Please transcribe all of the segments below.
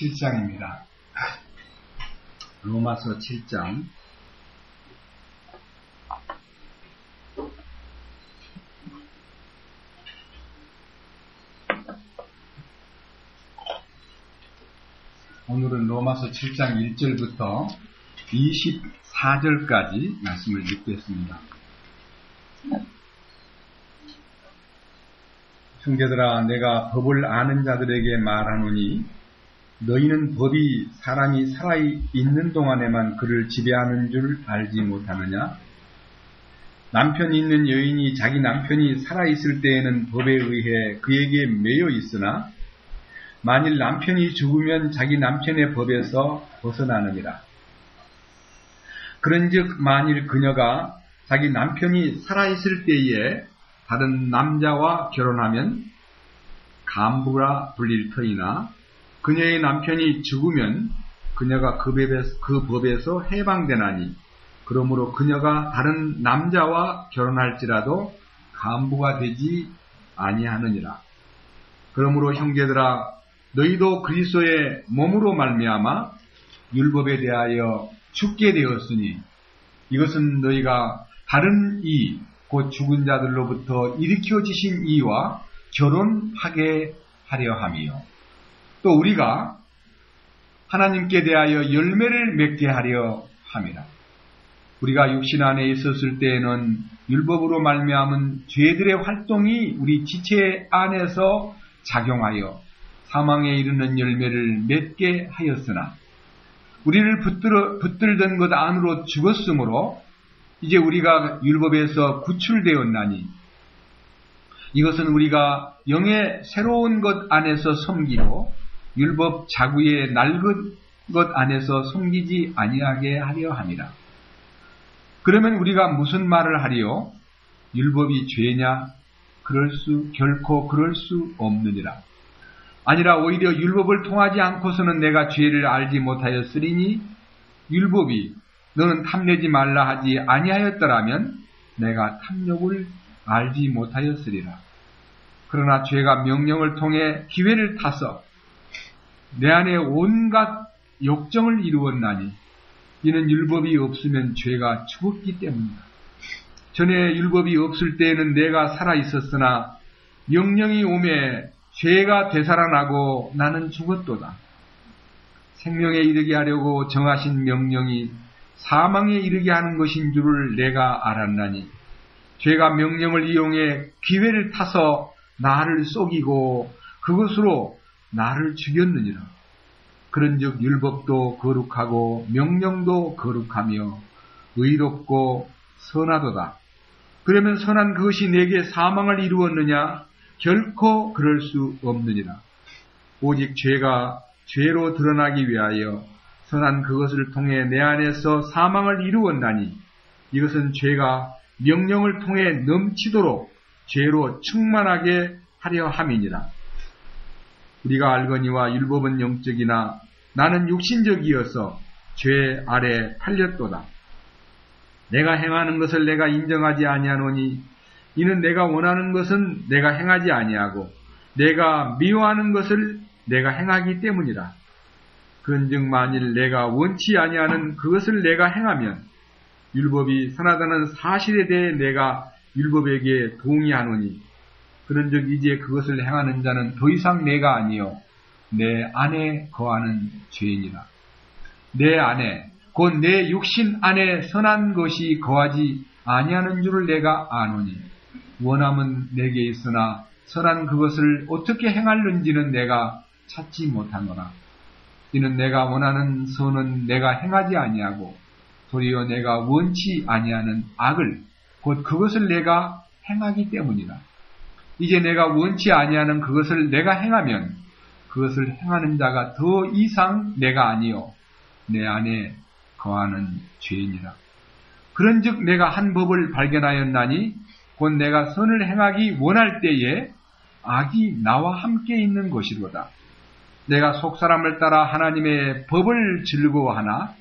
7장입니다. 로마서 7장. 오늘은 로마서 7장 1절부터 24절까지 말씀을 읽겠습니다. 형제들아, 내가 법을 아는 자들에게 말하노니 너희는 법이 사람이 살아있는 동안에만 그를 지배하는 줄 알지 못하느냐? 남편이 있는 여인이 자기 남편이 살아있을 때에는 법에 의해 그에게 매여 있으나 만일 남편이 죽으면 자기 남편의 법에서 벗어나느니라. 그런즉 만일 그녀가 자기 남편이 살아있을 때에 다른 남자와 결혼하면 간부라 불릴 터이나 그녀의 남편이 죽으면 그녀가 그 법에서 해방되나니 그러므로 그녀가 다른 남자와 결혼할지라도 간부가 되지 아니하느니라. 그러므로 형제들아, 너희도 그리스도의 몸으로 말미암아 율법에 대하여 죽게 되었으니 이것은 너희가 다른 이 곧 죽은 자들로부터 일으켜지신 이와 결혼하게 하려 함이요. 또 우리가 하나님께 대하여 열매를 맺게 하려 함이라. 우리가 육신 안에 있었을 때에는 율법으로 말미암은 죄들의 활동이 우리 지체 안에서 작용하여 사망에 이르는 열매를 맺게 하였으나 우리를 붙들던 것 안으로 죽었으므로 이제 우리가 율법에서 구출되었나니 이것은 우리가 영의 새로운 것 안에서 섬기로 율법 자구의 낡은 것 안에서 섬기지 아니하게 하려 함이라. 그러면 우리가 무슨 말을 하리요? 율법이 죄냐? 결코 그럴 수 없느니라. 아니라 오히려 율법을 통하지 않고서는 내가 죄를 알지 못하였으리니 율법이 너는 탐내지 말라 하지 아니하였더라면 내가 탐욕을 알지 못하였으리라. 그러나 죄가 명령을 통해 기회를 타서 내 안에 온갖 욕정을 이루었나니 이는 율법이 없으면 죄가 죽었기 때문이다. 전에 율법이 없을 때에는 내가 살아 있었으나 명령이 오매 죄가 되살아나고 나는 죽었도다. 생명에 이르게 하려고 정하신 명령이 사망에 이르게 하는 것인 줄을 내가 알았나니 죄가 명령을 이용해 기회를 타서 나를 속이고 그것으로 나를 죽였느니라. 그런즉 율법도 거룩하고 명령도 거룩하며 의롭고 선하도다. 그러면 선한 그것이 내게 사망을 이루었느냐? 결코 그럴 수 없느니라. 오직 죄가 죄로 드러나기 위하여 선한 그것을 통해 내 안에서 사망을 이루었나니 이것은 죄가 명령을 통해 넘치도록 죄로 충만하게 하려 함이니라. 우리가 알거니와 율법은 영적이나 나는 육신적이어서 죄 아래 팔렸도다. 내가 행하는 것을 내가 인정하지 아니하노니 이는 내가 원하는 것은 내가 행하지 아니하고 내가 미워하는 것을 내가 행하기 때문이라. 그런즉 만일 내가 원치 아니하는 그것을 내가 행하면 율법이 선하다는 사실에 대해 내가 율법에게 동의하노니 그런즉 이제 그것을 행하는 자는 더 이상 내가 아니요 내 안에 거하는 죄이니라. 내 안에 곧 내 육신 안에 선한 것이 거하지 아니하는 줄을 내가 아노니 원함은 내게 있으나 선한 그것을 어떻게 행할는지는 내가 찾지 못하노라. 이는 내가 원하는 선은 내가 행하지 아니하고 도리어 내가 원치 아니하는 악을 곧 그것을 내가 행하기 때문이라. 이제 내가 원치 아니하는 그것을 내가 행하면 그것을 행하는 자가 더 이상 내가 아니요 내 안에 거하는 죄이니라. 그런즉 내가 한 법을 발견하였나니 곧 내가 선을 행하기 원할 때에 악이 나와 함께 있는 것이로다. 내가 속사람을 따라 하나님의 법을 즐거워하나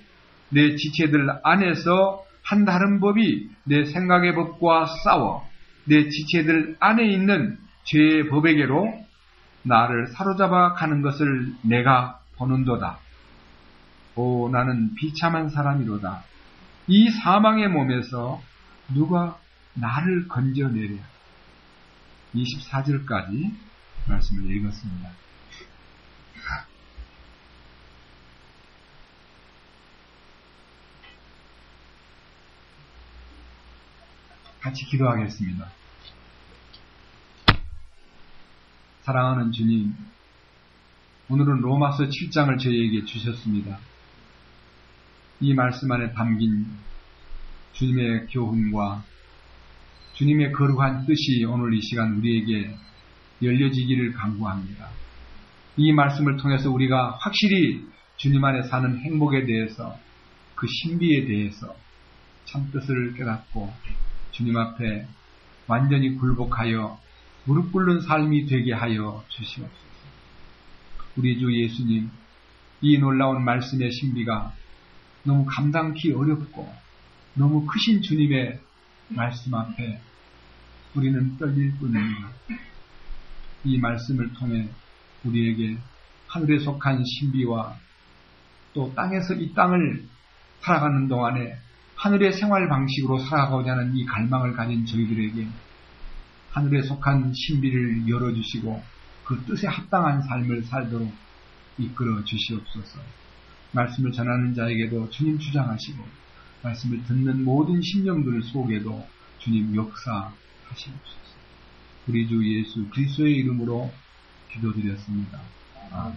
내 지체들 안에서 한 다른 법이 내 생각의 법과 싸워 내 지체들 안에 있는 죄의 법에게로 나를 사로잡아 가는 것을 내가 보는도다. 오, 나는 비참한 사람이로다. 이 사망의 몸에서 누가 나를 건져내랴. 24절까지 말씀을 읽었습니다. 같이 기도하겠습니다. 사랑하는 주님, 오늘은 로마서 7장을 저희에게 주셨습니다. 이 말씀 안에 담긴 주님의 교훈과 주님의 거룩한 뜻이 오늘 이 시간 우리에게 열려지기를 간구합니다. 이 말씀을 통해서 우리가 확실히 주님 안에 사는 행복에 대해서, 그 신비에 대해서 참 뜻을 깨닫고 주님 앞에 완전히 굴복하여 무릎 꿇는 삶이 되게 하여 주시옵소서. 우리 주 예수님, 이 놀라운 말씀의 신비가 너무 감당기 어렵고 너무 크신 주님의 말씀 앞에 우리는 떨릴 뿐입니다. 이 말씀을 통해 우리에게 하늘에 속한 신비와 또 땅에서 이 땅을 살아가는 동안에 하늘의 생활 방식으로 살아가고자 하는 이 갈망을 가진 저희들에게 하늘에 속한 신비를 열어주시고 그 뜻에 합당한 삶을 살도록 이끌어 주시옵소서. 말씀을 전하는 자에게도 주님 주장하시고 말씀을 듣는 모든 심령들 속에도 주님 역사하시옵소서. 우리 주 예수 그리스도의 이름으로 기도드렸습니다. 아멘.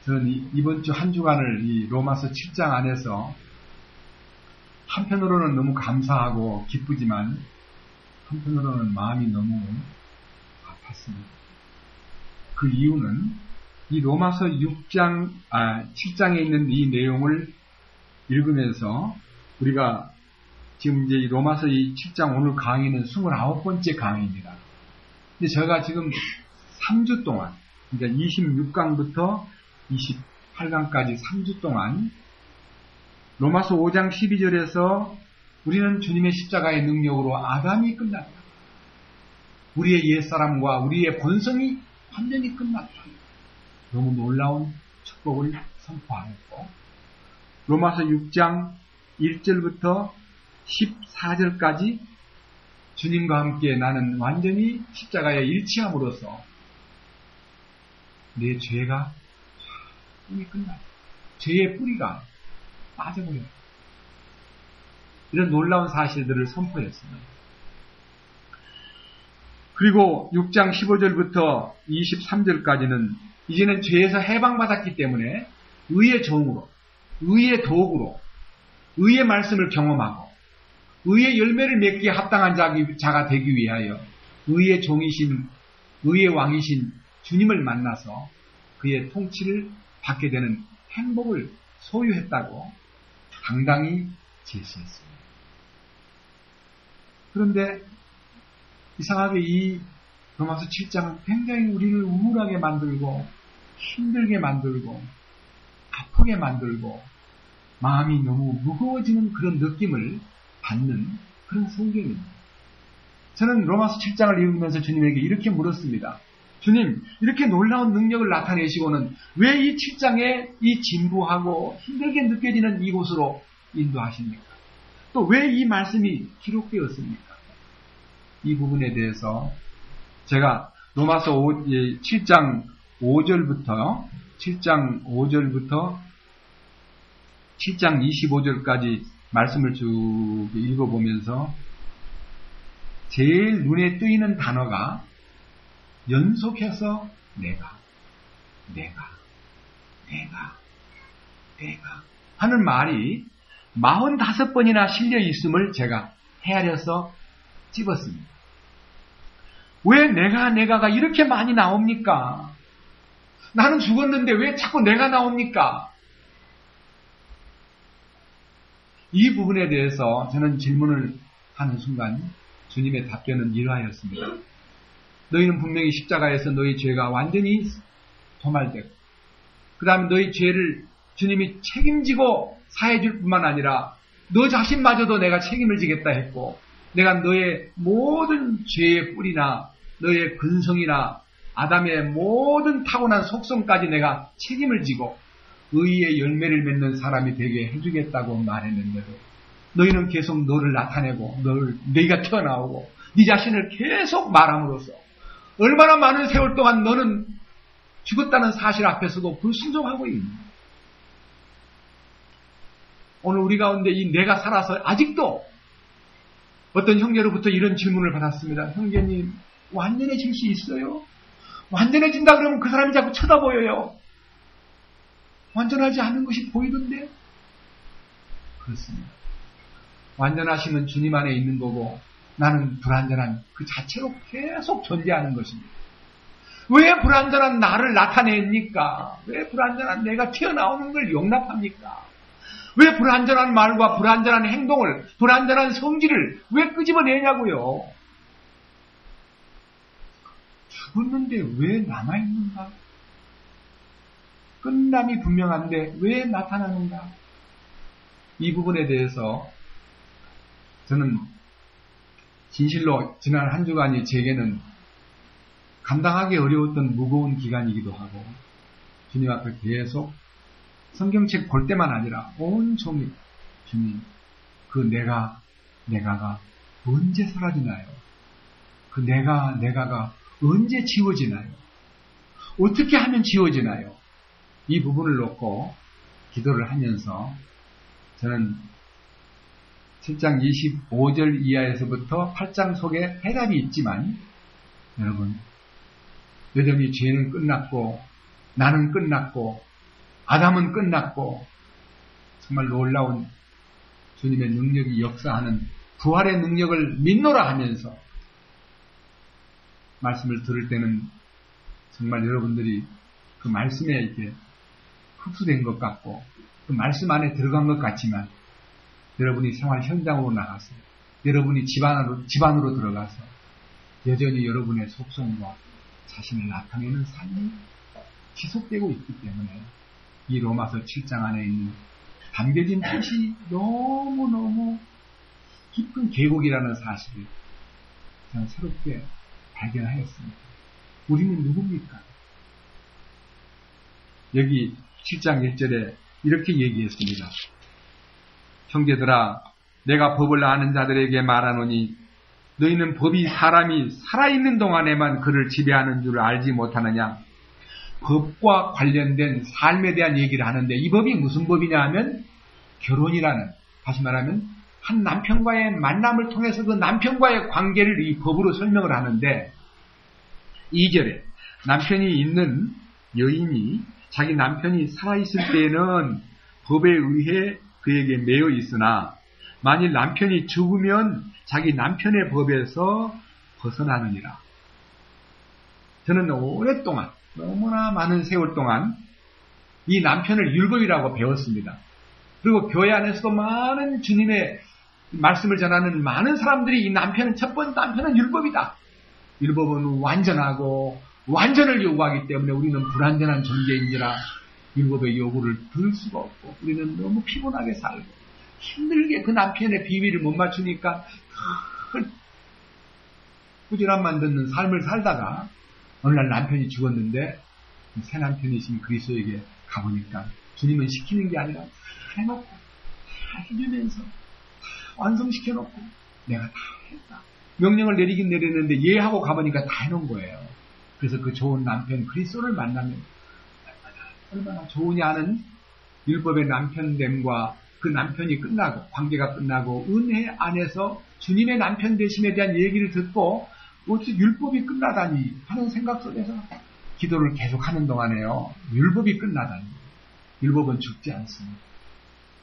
저는 이번 주 한 주간을 이 로마서 7장 안에서 한편으로는 너무 감사하고 기쁘지만 한편으로는 마음이 너무 아팠습니다. 그 이유는 이 로마서 7장에 있는 이 내용을 읽으면서 우리가 지금 이제 이 로마서 이 7장 오늘 강의는 29번째 강의입니다. 근데 제가 지금 3주 동안, 그러니까 26강부터 28강까지 3주 동안 로마서 5장 12절에서 우리는 주님의 십자가의 능력으로 아담이 끝났다. 우리의 옛사람과 우리의 본성이 완전히 끝났다. 너무 놀라운 축복을 선포하였고 로마서 6장 1절부터 14절까지 주님과 함께 나는 완전히 십자가에 일치함으로써 내 죄가 이미 끝났다. 죄의 뿌리가 빠져버렸다. 이런 놀라운 사실들을 선포했습니다. 그리고 6장 15절부터 23절까지는 이제는 죄에서 해방받았기 때문에 의의 종으로, 의의 도구로, 의의 말씀을 경험하고 의의 열매를 맺기에 합당한 자가 되기 위하여 의의 종이신, 의의 왕이신 주님을 만나서 그의 통치를 받게 되는 행복을 소유했다고 당당히 제시했습니다. 그런데 이상하게 이 로마서 7장은 굉장히 우리를 우울하게 만들고 힘들게 만들고 아프게 만들고 마음이 너무 무거워지는 그런 느낌을 받는 그런 성경입니다. 저는 로마서 7장을 읽으면서 주님에게 이렇게 물었습니다. 주님, 이렇게 놀라운 능력을 나타내시고는 왜 이 7장에 이 진부하고 힘들게 느껴지는 이곳으로 인도하십니까? 또 왜 이 말씀이 기록되었습니까? 이 부분에 대해서 제가 로마서 7장 5절부터 7장 25절까지 말씀을 쭉 읽어보면서 제일 눈에 띄는 단어가 연속해서 내가 하는 말이 45번이나 실려 있음을 제가 헤아려서 집었습니다. 왜 내가가 이렇게 많이 나옵니까? 나는 죽었는데 왜 자꾸 내가 나옵니까? 이 부분에 대해서 저는 질문을 하는 순간 주님의 답변은 이러하였습니다. 너희는 분명히 십자가에서 너희 죄가 완전히 도말되고 그 다음에 너희 죄를 주님이 책임지고 사해줄 뿐만 아니라 너 자신마저도 내가 책임을 지겠다 했고 내가 너의 모든 죄의 뿌리나 너의 근성이나 아담의 모든 타고난 속성까지 내가 책임을 지고 의의 열매를 맺는 사람이 되게 해주겠다고 말했는데도 너희는 계속 너를 나타내고 너희가 튀어나오고 네 자신을 계속 말함으로써 얼마나 많은 세월 동안 너는 죽었다는 사실 앞에서도 불순종하고 있는 거예요. 오늘 우리 가운데 이 내가 살아서 아직도 어떤 형제로부터 이런 질문을 받았습니다. 형제님, 완전해질 수 있어요? 완전해진다 그러면 그 사람이 자꾸 쳐다보여요. 완전하지 않은 것이 보이던데? 그렇습니다. 완전하시면 주님 안에 있는 거고 나는 불완전한 그 자체로 계속 존재하는 것입니다. 왜 불완전한 나를 나타냅니까? 왜 불완전한 내가 튀어나오는 걸 용납합니까? 왜 불완전한 말과 불완전한 행동을, 불완전한 성질을 왜 끄집어내냐고요? 죽었는데 왜 남아있는가? 끝남이 분명한데 왜 나타나는가? 이 부분에 대해서 저는 진실로 지난 한 주간이 제게는 감당하기 어려웠던 무거운 기간이기도 하고 주님 앞에 계속 성경책 볼 때만 아니라 온종일 주님, 그 내가가 언제 사라지나요? 그 내가가 언제 지워지나요? 어떻게 하면 지워지나요? 이 부분을 놓고 기도를 하면서 저는 7장 25절 이하에서부터 8장 속에 해답이 있지만 여러분, 여전히 죄는 끝났고 나는 끝났고 아담은 끝났고 정말 놀라운 주님의 능력이 역사하는 부활의 능력을 믿노라 하면서 말씀을 들을 때는 정말 여러분들이 그 말씀에 이렇게 흡수된 것 같고 그 말씀 안에 들어간 것 같지만 여러분이 생활 현장으로 나가서 여러분이 집안으로 들어가서 여전히 여러분의 속성과 자신을 나타내는 삶이 지속되고 있기 때문에 이 로마서 7장 안에 있는 담겨진 뜻이 너무너무 깊은 계곡이라는 사실을 저는 새롭게 발견하였습니다. 우리는 누굽니까? 여기 7장 1절에 이렇게 얘기했습니다. 형제들아, 내가 법을 아는 자들에게 말하노니 너희는 법이 사람이 살아있는 동안에만 그를 지배하는 줄 알지 못하느냐? 법과 관련된 삶에 대한 얘기를 하는데 이 법이 무슨 법이냐 하면 결혼이라는, 다시 말하면 한 남편과의 만남을 통해서 그 남편과의 관계를 이 법으로 설명을 하는데 2절에 남편이 있는 여인이 자기 남편이 살아있을 때에는 법에 의해 그에게 매여 있으나 만일 남편이 죽으면 자기 남편의 법에서 벗어나느니라. 저는 오랫동안 너무나 많은 세월 동안 이 남편을 율법이라고 배웠습니다. 그리고 교회 안에서도 많은 주님의 말씀을 전하는 많은 사람들이 이 남편은 첫 번째 남편은 율법이다. 율법은 완전하고 완전을 요구하기 때문에 우리는 불완전한 존재인지라 율법의 요구를 들을 수가 없고 우리는 너무 피곤하게 살고 힘들게 그 남편의 비위를 못 맞추니까 꾸준함만 듣는 삶을 살다가 어느 날 남편이 죽었는데 새 남편이신 그리스도에게 가보니까 주님은 시키는 게 아니라 다 해놓고 다 해주면서 다 완성시켜놓고 내가 다 했다. 명령을 내리긴 내렸는데 예하고 가보니까 다 해놓은 거예요. 그래서 그 좋은 남편 그리스도를 만나면 얼마나 좋으냐 하는 율법의 남편됨과 그 남편이 끝나고 관계가 끝나고 은혜 안에서 주님의 남편 되심에 대한 얘기를 듣고 어떻게 율법이 끝나다니 하는 생각 속에서 기도를 계속하는 동안에요. 율법이 끝나다니. 율법은 죽지 않습니다.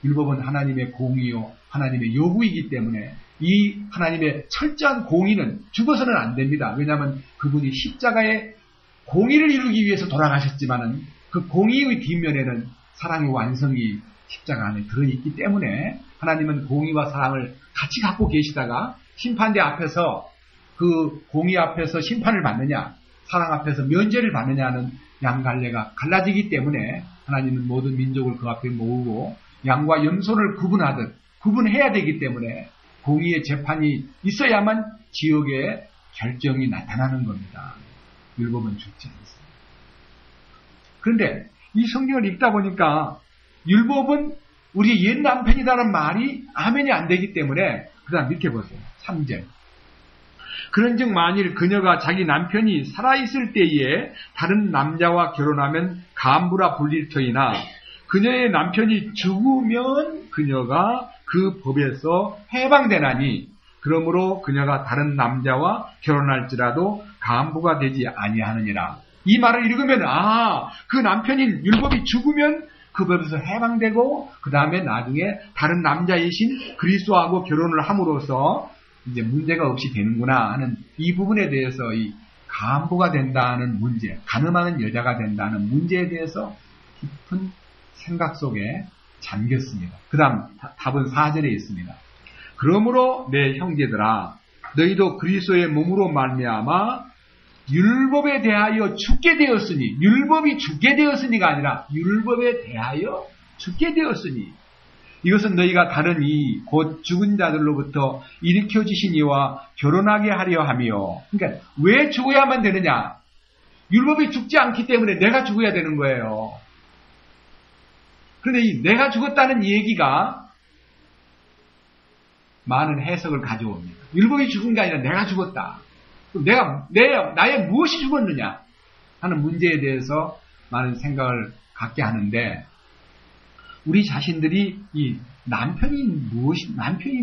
율법은 하나님의 공의요 하나님의 요구이기 때문에 이 하나님의 철저한 공의는 죽어서는 안 됩니다. 왜냐하면 그분이 십자가의 공의를 이루기 위해서 돌아가셨지만은 그 공의의 뒷면에는 사랑의 완성이 십자가 안에 들어있기 때문에 하나님은 공의와 사랑을 같이 갖고 계시다가 심판대 앞에서 그 공의 앞에서 심판을 받느냐 사랑 앞에서 면죄를 받느냐는 양갈래가 갈라지기 때문에 하나님은 모든 민족을 그 앞에 모으고 양과 염소를 구분하듯 구분해야 되기 때문에 공의의 재판이 있어야만 지옥의 결정이 나타나는 겁니다. 율법은 죽지 않습니다. 그런데 이 성경을 읽다 보니까 율법은 우리 옛 남편이다라는 말이 아멘이 안 되기 때문에 그 다음 밑에 보세요. 3절. 그런즉 만일 그녀가 자기 남편이 살아있을 때에 다른 남자와 결혼하면 간부라 불릴 터이나 그녀의 남편이 죽으면 그녀가 그 법에서 해방되나니 그러므로 그녀가 다른 남자와 결혼할지라도 간부가 되지 아니하느니라. 이 말을 읽으면 그 남편인 율법이 죽으면 그 법에서 해방되고 그 다음에 나중에 다른 남자이신 그리스도하고 결혼을 함으로써 이제 문제가 없이 되는구나 하는 이 부분에 대해서 이 간부가 된다는 문제, 가늠하는 여자가 된다는 문제에 대해서 깊은 생각 속에 잠겼습니다. 그 다음 답은 4절에 있습니다. 그러므로 내 형제들아 너희도 그리스도의 몸으로 말미암아 율법에 대하여 죽게 되었으니, 율법이 죽게 되었으니가 아니라 율법에 대하여 죽게 되었으니, 이것은 너희가 다른 이 곧 죽은 자들로부터 일으켜지신 이와 결혼하게 하려 하며, 그러니까 왜 죽어야만 되느냐? 율법이 죽지 않기 때문에 내가 죽어야 되는 거예요. 그런데 이 내가 죽었다는 얘기가 많은 해석을 가져옵니다. 율법이 죽은 게 아니라 내가 죽었다. 나의 무엇이 죽었느냐 하는 문제에 대해서 많은 생각을 갖게 하는데, 우리 자신들이 이 남편이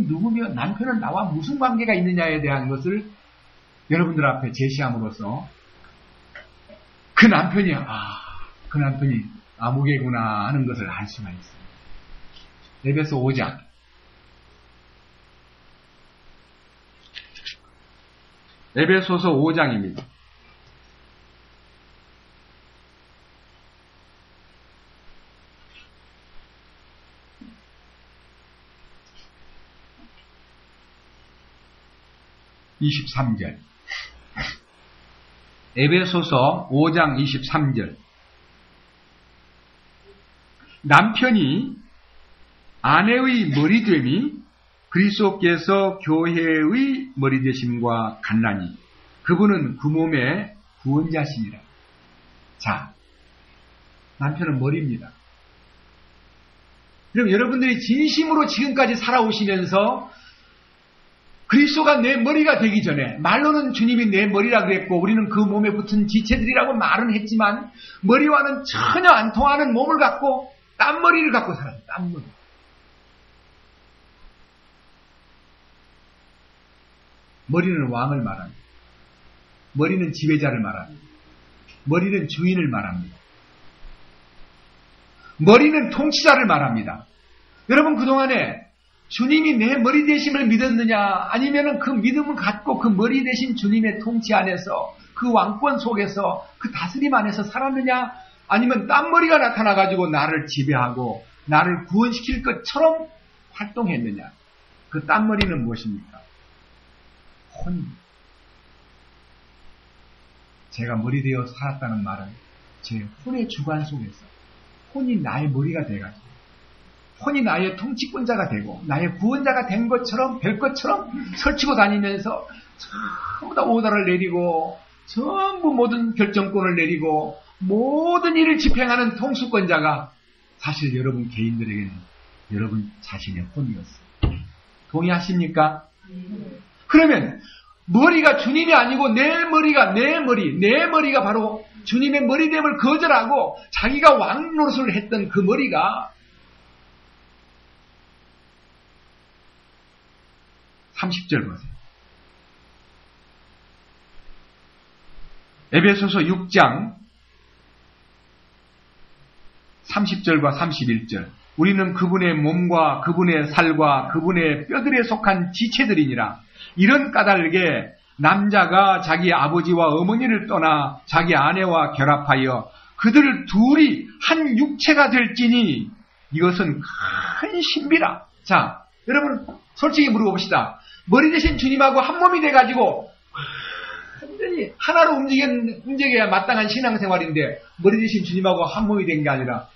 누구며 남편은 나와 무슨 관계가 있느냐에 대한 것을 여러분들 앞에 제시함으로써 그 남편이 아무개구나 하는 것을 알 수가 있습니다. 에베소 5장. 에베소서 5장입니다. (23절) 에베소서 5장 23절. 남편이 아내의 머리됨이 그리스도께서 교회의 머리 되심과 같나니 그분은 그 몸의 구원자시니라. 자, 남편은 머리입니다. 그럼 여러분들이 진심으로 지금까지 살아오시면서 그리스도가 내 머리가 되기 전에, 말로는 주님이 내 머리라 그랬고 우리는 그 몸에 붙은 지체들이라고 말은 했지만 머리와는 전혀 안 통하는 몸을 갖고 땀머리를 갖고 살았어요. 땀머리. 머리는 왕을 말합니다. 머리는 지배자를 말합니다. 머리는 주인을 말합니다. 머리는 통치자를 말합니다. 여러분, 그동안에 주님이 내 머리 되심을 믿었느냐, 아니면 그 믿음을 갖고 그 머리 되신 주님의 통치 안에서, 그 왕권 속에서, 그 다스림 안에서 살았느냐, 아니면 땀머리가 나타나가지고 나를 지배하고 나를 구원시킬 것처럼 활동했느냐. 그 땀머리는 무엇입니까? 혼입니다. 제가 머리 되어 살았다는 말은 제 혼의 주관 속에서 혼이 나의 머리가 돼가지고 혼이 나의 통치권자가 되고 나의 구원자가 된 것처럼, 될 것처럼 설치고 다니면서 전부 다 오더를 내리고 전부 모든 결정권을 내리고 모든 일을 집행하는 통수권자가 사실 여러분 개인들에게는 여러분 자신의 혼이었어요. 동의하십니까? 그러면 머리가 주님이 아니고 내 머리가 바로 주님의 머리됨을 거절하고 자기가 왕 노릇을 했던 그 머리가 30절 보세요. 에베소서 6장 30절과 31절. 우리는 그분의 몸과 그분의 살과 그분의 뼈들에 속한 지체들이니라. 이런 까닭에 남자가 자기 아버지와 어머니를 떠나 자기 아내와 결합하여 그들 둘이 한 육체가 될지니 이것은 큰 신비라. 자, 여러분 솔직히 물어봅시다. 머리 대신 주님하고 한 몸이 돼가지고 완전히 하나로 움직여야 마땅한 신앙생활인데 머리 대신 주님하고 한 몸이 된 게 아니라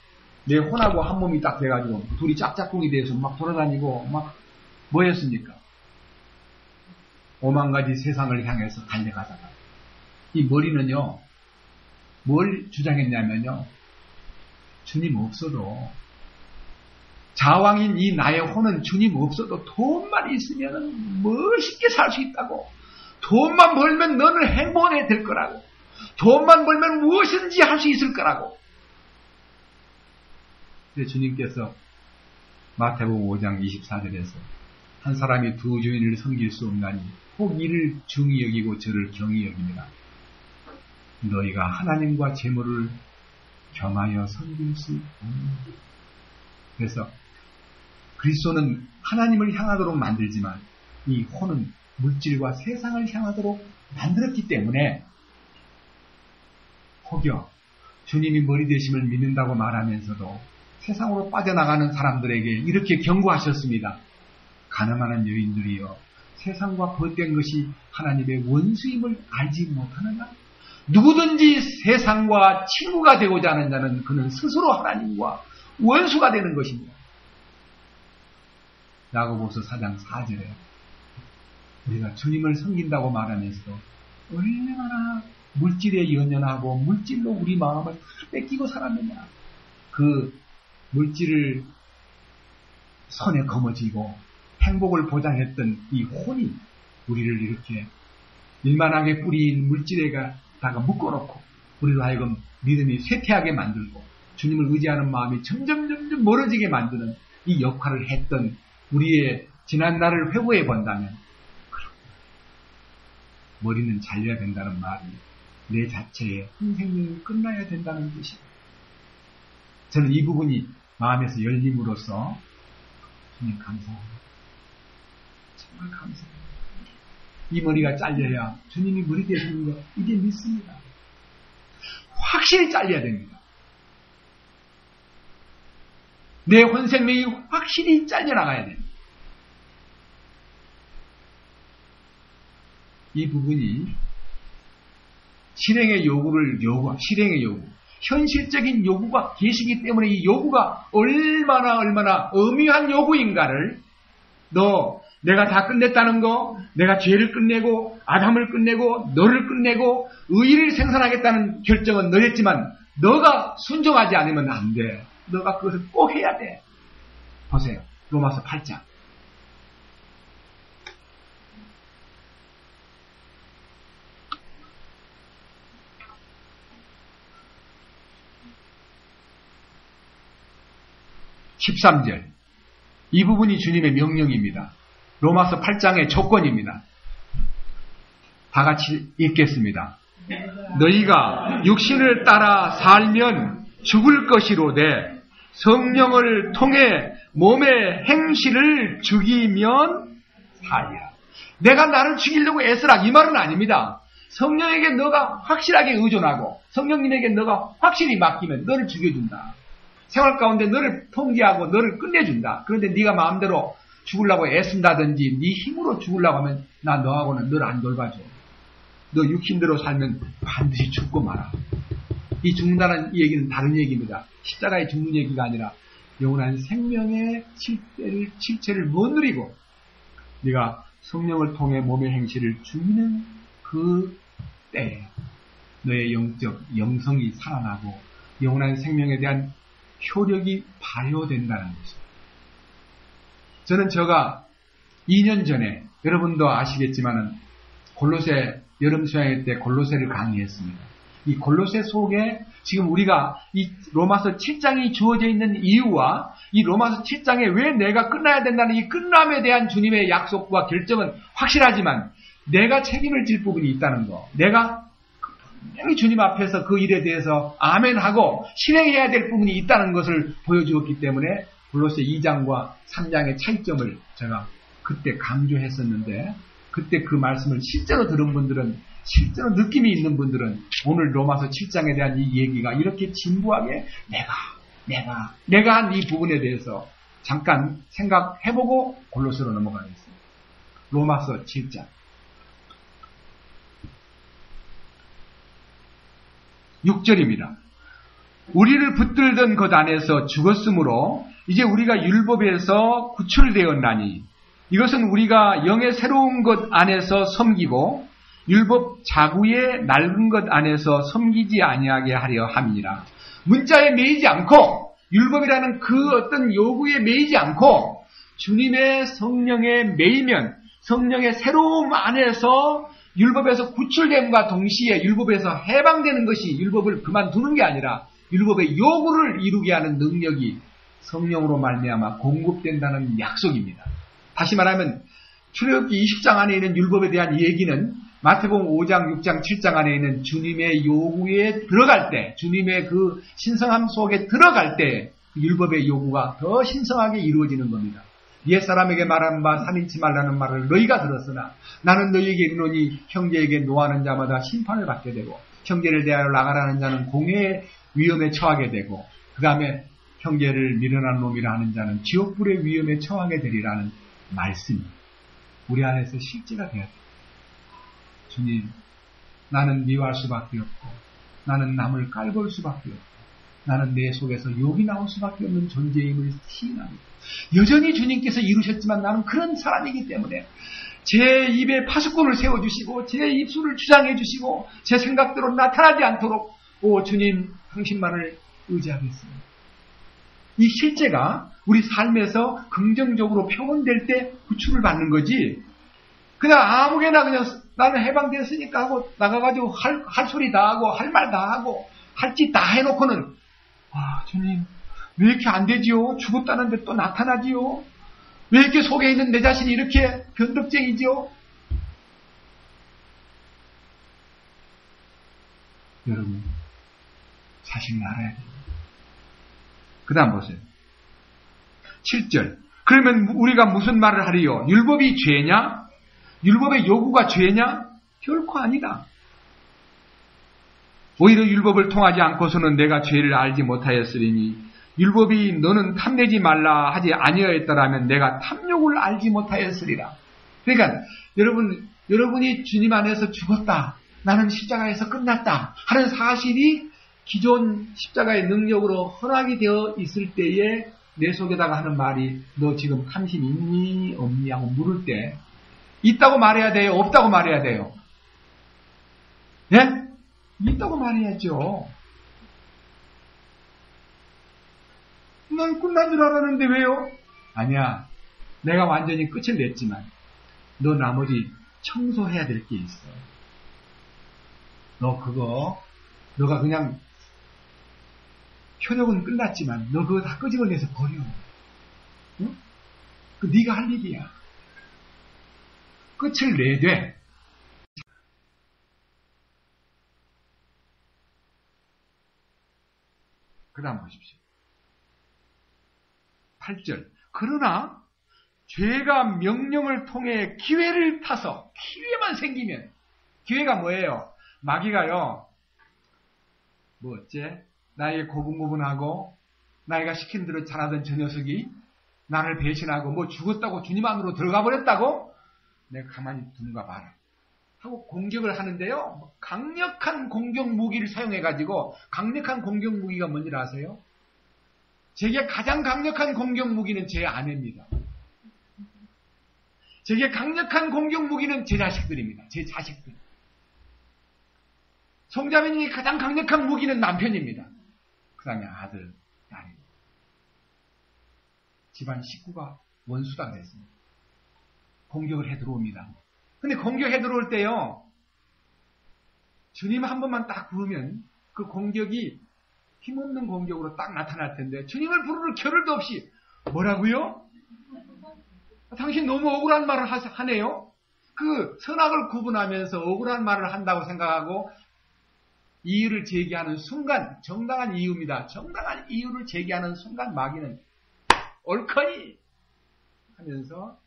내 혼하고 한 몸이 딱 돼가지고 둘이 짝짝꿍이 돼서 막 돌아다니고 막 뭐였습니까? 오만 가지 세상을 향해서 달려가다가 이 머리는요, 뭘 주장했냐면요, 주님 없어도, 자왕인 이 나의 혼은 주님 없어도 돈만 있으면 멋있게 살 수 있다고, 돈만 벌면 너는 행복해 될 거라고, 돈만 벌면 무엇이든지 할 수 있을 거라고. 근데 주님께서 마태복음 5장 24절에서 한 사람이 두 주인을 섬길 수 없나니 혹 이를 중히 여기고 저를 경히 여깁니다. 너희가 하나님과 재물을 겸하여 섬길 수 없느냐. 그래서 그리스도는 하나님을 향하도록 만들지만 이 혼은 물질과 세상을 향하도록 만들었기 때문에 혹여 주님이 머리 되심을 믿는다고 말하면서도 세상으로 빠져나가는 사람들에게 이렇게 경고하셨습니다. 가늠하는 여인들이여, 세상과 벗된 것이 하나님의 원수임을 알지 못하느냐? 누구든지 세상과 친구가 되고자 하는 자는 그는 스스로 하나님과 원수가 되는 것입니다. 야고보서 4장 4절에 우리가 주님을 섬긴다고 말하면서도 얼마나 물질에 연연하고 물질로 우리 마음을 다 뺏기고 살았느냐. 그 물질을 손에 거머쥐고 행복을 보장했던 이 혼이 우리를 이렇게 일만하게 뿌린 물질에다가 묶어놓고 우리로 하여금 믿음이 쇠퇴하게 만들고 주님을 의지하는 마음이 점점 멀어지게 만드는 이 역할을 했던 우리의 지난 날을 회고해 본다면 머리는 잘려야 된다는 말이 내 자체의 한 생명이 끝나야 된다는 뜻이에요. 저는 이 부분이 마음에서 열림으로써 주님 감사합니다. 정말 감사합니다. 이 머리가 잘려야 주님이 머리 되시는 거 이게 믿습니다. 확실히 잘려야 됩니다. 내 혼생명이 확실히 잘려나가야 됩니다. 이 부분이 실행의 요구, 현실적인 요구가 계시기 때문에 이 요구가 얼마나 엄미한 요구인가를 내가 다 끝냈다는 거, 내가 죄를 끝내고 아담을 끝내고 너를 끝내고 의의를 생산하겠다는 결정은 너였지만 너가 순종하지 않으면 안 돼. 너가 그것을 꼭 해야 돼. 보세요. 로마서 8장. (13절) 이 부분이 주님의 명령입니다. 로마서 8장의 조건입니다. 다 같이 읽겠습니다. 너희가 육신을 따라 살면 죽을 것이로되 성령을 통해 몸의 행실을 죽이면 살리라. 내가 나를 죽이려고 애쓰라 이 말은 아닙니다. 성령에게 너가 확실하게 의존하고 성령님에게 너가 확실히 맡기면 너를 죽여준다. 생활 가운데 너를 통제하고 너를 끝내준다. 그런데 네가 마음대로 죽으려고 애쓴다든지 네 힘으로 죽으려고 하면 나 너하고는 널 안 돌봐줘. 너 육신대로 살면 반드시 죽고 말아. 이 죽는다는 이 얘기는 다른 얘기입니다. 십자가에 죽는 얘기가 아니라 영원한 생명의 실체를 못 누리고 네가 성령을 통해 몸의 행실을 죽이는 그 때에 너의 영성이 살아나고 영원한 생명에 대한 효력이 발효된다는 것입니다. 저는 제가 2년 전에 여러분도 아시겠지만은 골로새 여름 수양회 때 골로새를 강의했습니다. 이 골로새 속에 지금 우리가 이 로마서 7장이 주어져 있는 이유와 이 로마서 7장에 왜 내가 끝나야 된다는 이 끝남에 대한 주님의 약속과 결정은 확실하지만 내가 책임을 질 부분이 있다는 거, 내가 분명히 주님 앞에서 그 일에 대해서 아멘하고 실행해야 될 부분이 있다는 것을 보여주었기 때문에 골로새 2장과 3장의 차이점을 제가 그때 강조했었는데 그때 그 말씀을 실제로 들은 분들은, 실제로 느낌이 있는 분들은 오늘 로마서 7장에 대한 이 얘기가 이렇게 진부하게 내가 한 이 부분에 대해서 잠깐 생각해보고 골로새로 넘어가겠습니다. 로마서 7장 6절입니다. 우리를 붙들던 것 안에서 죽었으므로 이제 우리가 율법에서 구출되었나니 이것은 우리가 영의 새로운 것 안에서 섬기고 율법 자구의 낡은 것 안에서 섬기지 아니하게 하려 함이니라. 문자에 매이지 않고 율법이라는 그 어떤 요구에 매이지 않고 주님의 성령에 매이면 성령의 새로움 안에서 율법에서 구출됨과 동시에 율법에서 해방되는 것이 율법을 그만두는 게 아니라 율법의 요구를 이루게 하는 능력이 성령으로 말미암아 공급된다는 약속입니다. 다시 말하면 출애굽기 20장 안에 있는 율법에 대한 얘기는 마태복음 5장, 6장, 7장 안에 있는 주님의 요구에 들어갈 때, 주님의 그 신성함 속에 들어갈 때 율법의 요구가 더 신성하게 이루어지는 겁니다. 옛사람에게 말한 바 살인치 말라는 말을 너희가 들었으나 나는 너희에게 이르노니 형제에게 노하는 자마다 심판을 받게 되고 형제를 대하여 나가라는 자는 공회의 위험에 처하게 되고 그 다음에 형제를 미련한 놈이라 하는 자는 지옥불의 위험에 처하게 되리라는 말씀이 우리 안에서 실제가 되어야 됩니다. 주님, 나는 미워할 수밖에 없고 나는 남을 깔볼 수밖에 없고 나는 내 속에서 욕이 나올 수밖에 없는 존재임을 시인합니다. 여전히 주님께서 이루셨지만 나는 그런 사람이기 때문에 제 입에 파수꾼을 세워주시고 제 입술을 주장해 주시고 제 생각대로 나타나지 않도록 오 주님 당신만을 의지하겠습니다. 이 실제가 우리 삶에서 긍정적으로 표현될 때 구출을 받는 거지 그냥 아무개나 그냥 나는 해방됐으니까 하고 나가가지고 할 소리 다 하고 할 말 다 하고 할 짓 다 해놓고는 아 주님 왜 이렇게 안 되지요? 죽었다는데 또 나타나지요? 왜 이렇게 속에 있는 내 자신이 이렇게 변덕쟁이지요? 여러분 자신을 알아야 됩니다. 그 다음 보세요. 7절 그러면 우리가 무슨 말을 하리요? 율법이 죄냐? 율법의 요구가 죄냐? 결코 아니다. 오히려 율법을 통하지 않고서는 내가 죄를 알지 못하였으리니 율법이 너는 탐내지 말라 하지 아니하였더라면 내가 탐욕을 알지 못하였으리라. 그러니까 여러분이 주님 안에서 죽었다. 나는 십자가에서 끝났다. 하는 사실이 기존 십자가의 능력으로 허락이 되어 있을 때에 내 속에다가 하는 말이 너 지금 탐심 있니 없니 하고 물을 때 있다고 말해야 돼요? 없다고 말해야 돼요? 예? 있다고 말해야죠. 난 끝난 줄 알았는데 왜요? 아니야. 내가 완전히 끝을 냈지만 너 나머지 청소해야 될 게 있어. 너가 그냥 현역은 끝났지만 너 그거 다 끄집어내서 버려. 응? 그 네가 할 일이야. 끝을 내되 그 다음 보십시오. 8절 그러나 죄가 명령을 통해 기회를 타서 기회만 생기면 기회가 뭐예요? 마귀가요. 뭐 어째? 나에게 고분고분하고 나이가 시킨 대로 자라던 저 녀석이 나를 배신하고 뭐 죽었다고 주님 안으로 들어가 버렸다고? 내가 가만히 두는가 봐라. 하고 공격을 하는데요. 강력한 공격 무기를 사용해가지고 강력한 공격 무기가 뭔지 아세요? 제게 가장 강력한 공격 무기는 제 아내입니다. 제게 강력한 공격 무기는 제 자식들입니다. 제 자식들. 성자매님이 가장 강력한 무기는 남편입니다. 그 다음에 아들, 딸입니다. 집안 식구가 원수다 그랬습니다. 공격을 해 들어옵니다. 근데 공격해 들어올 때요. 주님 한 번만 딱 부르면 그 공격이 힘없는 공격으로 딱 나타날 텐데 주님을 부르는 겨를도 없이 뭐라고요? 당신 너무 억울한 말을 하네요. 그 선악을 구분하면서 억울한 말을 한다고 생각하고 이유를 제기하는 순간 정당한 이유입니다. 정당한 이유를 제기하는 순간 마귀는 옳거니 하면서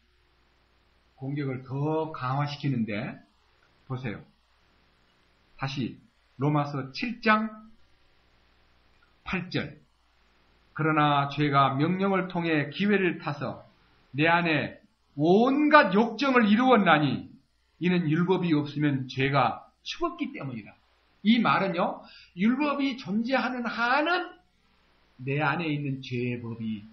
공격을 더 강화시키는데 보세요. 다시 로마서 7장 8절 그러나 죄가 명령을 통해 기회를 타서 내 안에 온갖 욕정을 이루었나니 이는 율법이 없으면 죄가 죽었기 때문이다. 이 말은요. 율법이 존재하는 한은 내 안에 있는 죄의 법이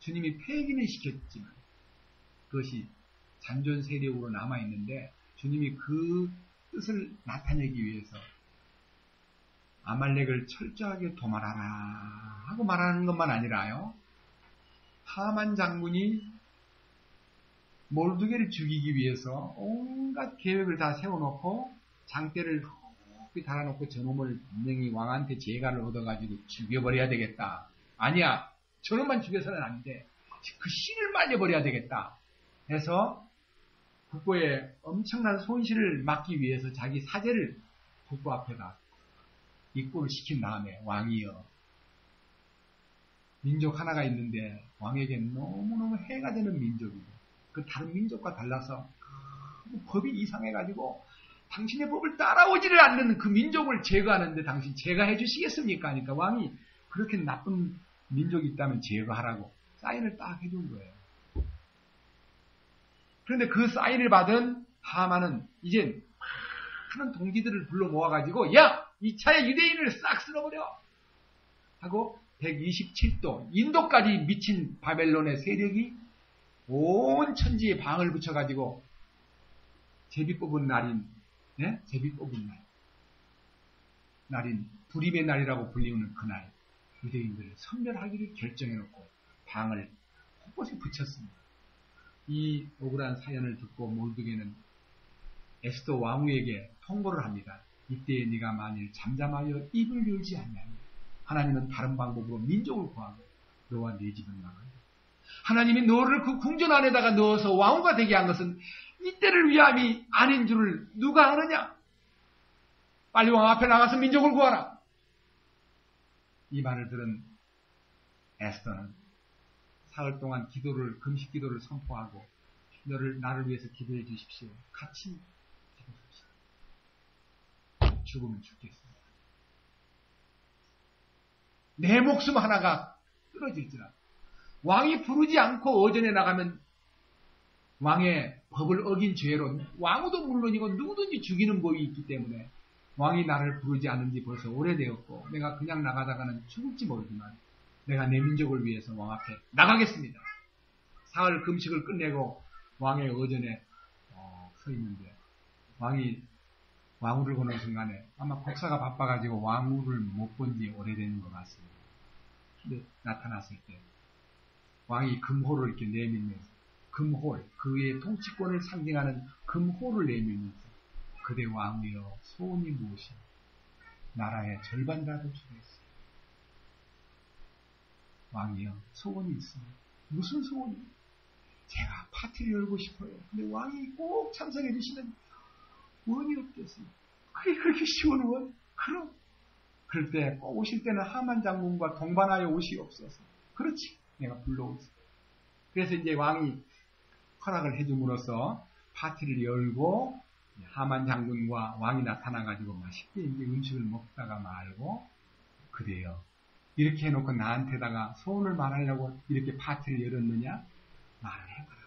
주님이 폐기는 시켰지만 그것이 잔존 세력으로 남아있는데 주님이 그 뜻을 나타내기 위해서 아말렉을 철저하게 도말하라 하고 말하는 것만 아니라요. 하만 장군이 몰두게를 죽이기 위해서 온갖 계획을 다 세워놓고 장대를 훅 달아놓고 저놈을 분명히 왕한테 재가를 얻어가지고 죽여버려야 되겠다. 아니야. 저놈만 죽여서는 안 돼. 그 씨를 말려버려야 되겠다. 해서 국보에 엄청난 손실을 막기 위해서 자기 사제를 국보 앞에다 입고를 시킨 다음에 왕이여. 민족 하나가 있는데 왕에게 너무너무 해가 되는 민족이고 그 다른 민족과 달라서 법이 이상해가지고 당신의 법을 따라오지를 않는 그 민족을 제거하는데 당신 제거해 주시겠습니까? 하니까 왕이 그렇게 나쁜 민족이 있다면 제거하라고 사인을 딱 해준 거예요. 그런데 그 사인을 받은 하만은 이제 많은 동기들을 불러 모아가지고 야! 이 차에 유대인을 싹 쓸어버려! 하고 127도 인도까지 미친 바벨론의 세력이 온 천지에 방을 붙여가지고 제비 뽑은 날인 제비 뽑은 날인 불임의 날이라고 불리우는 그날 유대인들을 섬멸하기를 결정해놓고 방을 곳곳에 붙였습니다. 이 억울한 사연을 듣고 몰두게는 에스더 왕후에게 통보를 합니다. 이때에 네가 만일 잠잠하여 입을 열지 않냐면 하나님은 다른 방법으로 민족을 구하고 너와 네 집은 나간다. 하나님이 너를 그 궁전 안에다가 넣어서 왕후가 되게 한 것은 이때를 위함이 아닌 줄을 누가 아느냐? 빨리 왕 앞에 나가서 민족을 구하라. 이 말을 들은 에스더는 사흘 동안 금식 기도를 선포하고 나를 위해서 기도해 주십시오. 같이 기도합시다. 죽으면 죽겠습니다. 내 목숨 하나가 떨어질지라. 왕이 부르지 않고 어전에 나가면 왕의 법을 어긴 죄로 왕후도 물론이고 누구든지 죽이는 법이 있기 때문에 왕이 나를 부르지 않은 지 벌써 오래되었고 내가 그냥 나가다가는 죽을지 모르지만 내가 내 민족을 위해서 왕 앞에 나가겠습니다. 사흘 금식을 끝내고 왕의 어전에 서 있는데 왕이 왕후를 보는 순간에 아마 국사가 바빠가지고 왕후를 못 본 지 오래되는 것 같습니다. 근데 나타났을 때 왕이 금호를 이렇게 내밀면서 금홀, 그의 통치권을 상징하는 금호를 내밀면서 그대 왕이여 소원이 무엇이요? 나라의 절반이라도 주겠어요. 왕이여 소원이 있습니다. 무슨 소원이요? 제가 파티를 열고 싶어요. 근데 왕이 꼭 참석해 주시면 원이 없겠어요. 그게 그렇게 쉬운 원? 그럼 그럴 때 꼭 오실 때는 하만 장군과 동반하여 오시옵소서. 그렇지. 내가 불러오세요. 그래서 이제 왕이 허락을 해줌으로써 파티를 열고 하만 장군과 왕이 나타나가지고 맛있게 이제 음식을 먹다가 말고 그래요. 이렇게 해놓고 나한테다가 소원을 말하려고 이렇게 파티를 열었느냐? 말을 해봐라.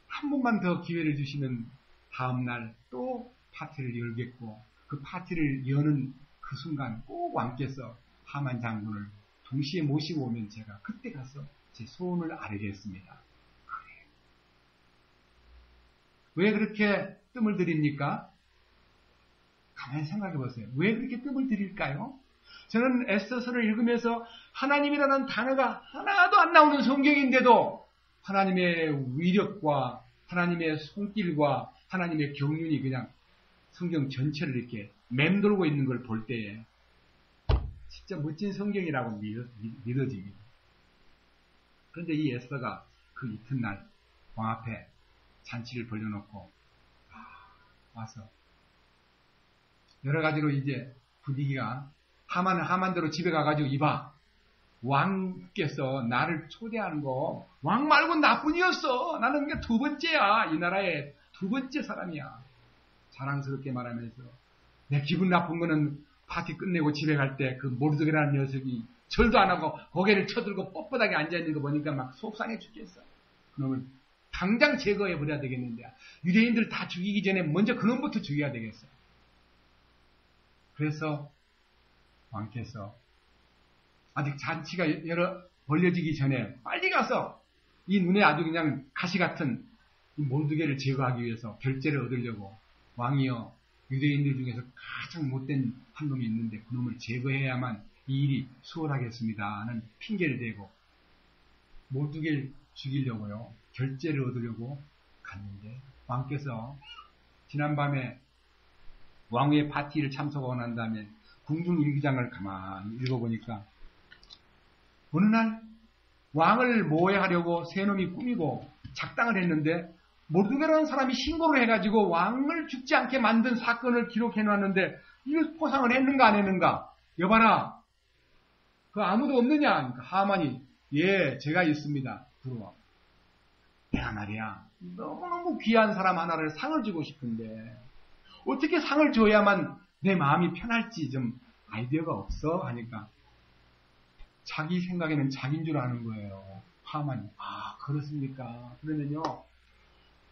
한 번만 더 기회를 주시면 다음날 또 파티를 열겠고 그 파티를 여는 그 순간 꼭 왕께서 하만 장군을 동시에 모시고 오면 제가 그때 가서 제 소원을 아뢰겠습니다. 그래요. 왜 그렇게 뜸을 들입니까? 가만히 생각해 보세요. 왜 그렇게 뜸을 들일까요? 저는 에스더서를 읽으면서 하나님이라는 단어가 하나도 안 나오는 성경인데도 하나님의 위력과 하나님의 손길과 하나님의 경륜이 그냥 성경 전체를 이렇게 맴돌고 있는 걸 볼 때에 진짜 멋진 성경이라고 믿어집니다. 그런데 이 에스더가 그 이튿날 왕 앞에 잔치를 벌려놓고 와서 여러 가지로 이제 분위기가 하만은 하만대로 집에 가가지고 이봐 왕께서 나를 초대하는 거 왕 말고 나뿐이었어. 나는 그게 두 번째야. 이 나라의 두 번째 사람이야. 자랑스럽게 말하면서 내 기분 나쁜 거는 파티 끝내고 집에 갈 때 그 모르드게라는 녀석이 절도 안 하고 고개를 쳐들고 뻣뻣하게 앉아있는 거 보니까 막 속상해 죽겠어. 그놈을 당장 제거해버려야 되겠는데 유대인들 다 죽이기 전에 먼저 그놈부터 죽여야 되겠어. 그래서 왕께서 아직 잔치가 벌려지기 전에 빨리 가서 이 눈에 아주 그냥 가시 같은 이 모르드게를 제거하기 위해서 결제를 얻으려고 왕이여 유대인들 중에서 가장 못된 한 놈이 있는데 그 놈을 제거해야만 이 일이 수월하겠습니다 하는 핑계를 대고 모르드게를 죽이려고요. 결제를 얻으려고 갔는데 왕께서 지난밤에 왕후의 파티를 참석하고 난 다음에 궁중 일기장을 가만히 읽어보니까 어느 날 왕을 모해하려고 세 놈이 꾸미고 작당을 했는데 모르드게라는 사람이 신고를 해가지고 왕을 죽지 않게 만든 사건을 기록해놨는데 이걸 포상을 했는가 안 했는가? 여봐라. 그 아무도 없느냐? 그러니까 하만이 예 제가 있습니다. 들어와. 내가 말이야 너무너무 귀한 사람 하나를 상을 주고 싶은데 어떻게 상을 줘야만 내 마음이 편할지 좀 아이디어가 없어? 하니까 자기 생각에는 자기인 줄 아는 거예요. 하만이. 아 그렇습니까? 그러면요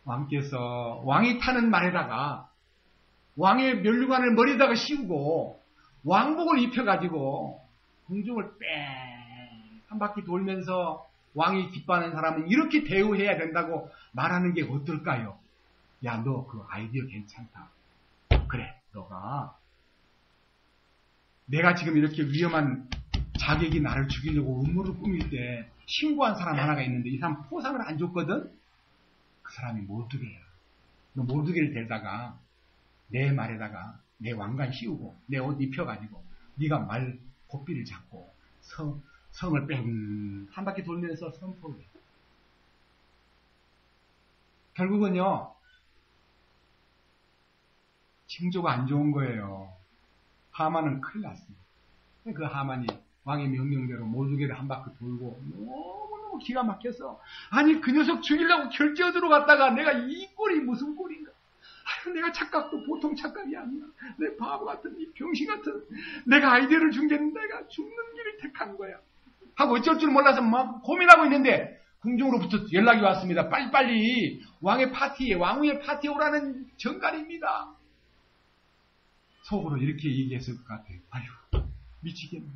왕께서 왕이 타는 말에다가 왕의 면류관을 머리에다가 씌우고 왕복을 입혀가지고 궁중을 한 바퀴 돌면서 왕이 기뻐하는 사람은 이렇게 대우해야 된다고 말하는 게 어떨까요? 야, 너 그 아이디어 괜찮다. 그래, 너가 내가 지금 이렇게 위험한 자객이 나를 죽이려고 음모를 꾸밀 때 신고한 사람 하나가 있는데 이 사람 포상을 안 줬거든? 그 사람이 모르드게야. 너 모르드게를 데려다가 내 말에다가 내 왕관 씌우고 내 옷 입혀가지고 네가 말 고삐를 잡고 성을 한 바퀴 돌면서 선포를 해. 결국은요 징조가 안 좋은 거예요. 하만은 큰일 났습니다. 그 하만이 왕의 명령대로 모르드게를 한 바퀴 돌고 너무너무 기가 막혀서 아니 그 녀석 죽이려고 결제 들어갔다가 내가 이 꼴이 무슨 꼴인가. 아유 내가 착각도 보통 착각이 아니야. 내 바보 같은 이 병신 같은 내가 아이디어를 준 게 내가 죽는 길을 택한 거야. 하고 어쩔 줄 몰라서 막 고민하고 있는데 궁중으로부터 연락이 왔습니다. 빨리빨리 왕의 파티에 왕후의 파티에 오라는 전갈입니다. 속으로 이렇게 얘기했을 것 같아요. 아유 미치겠네.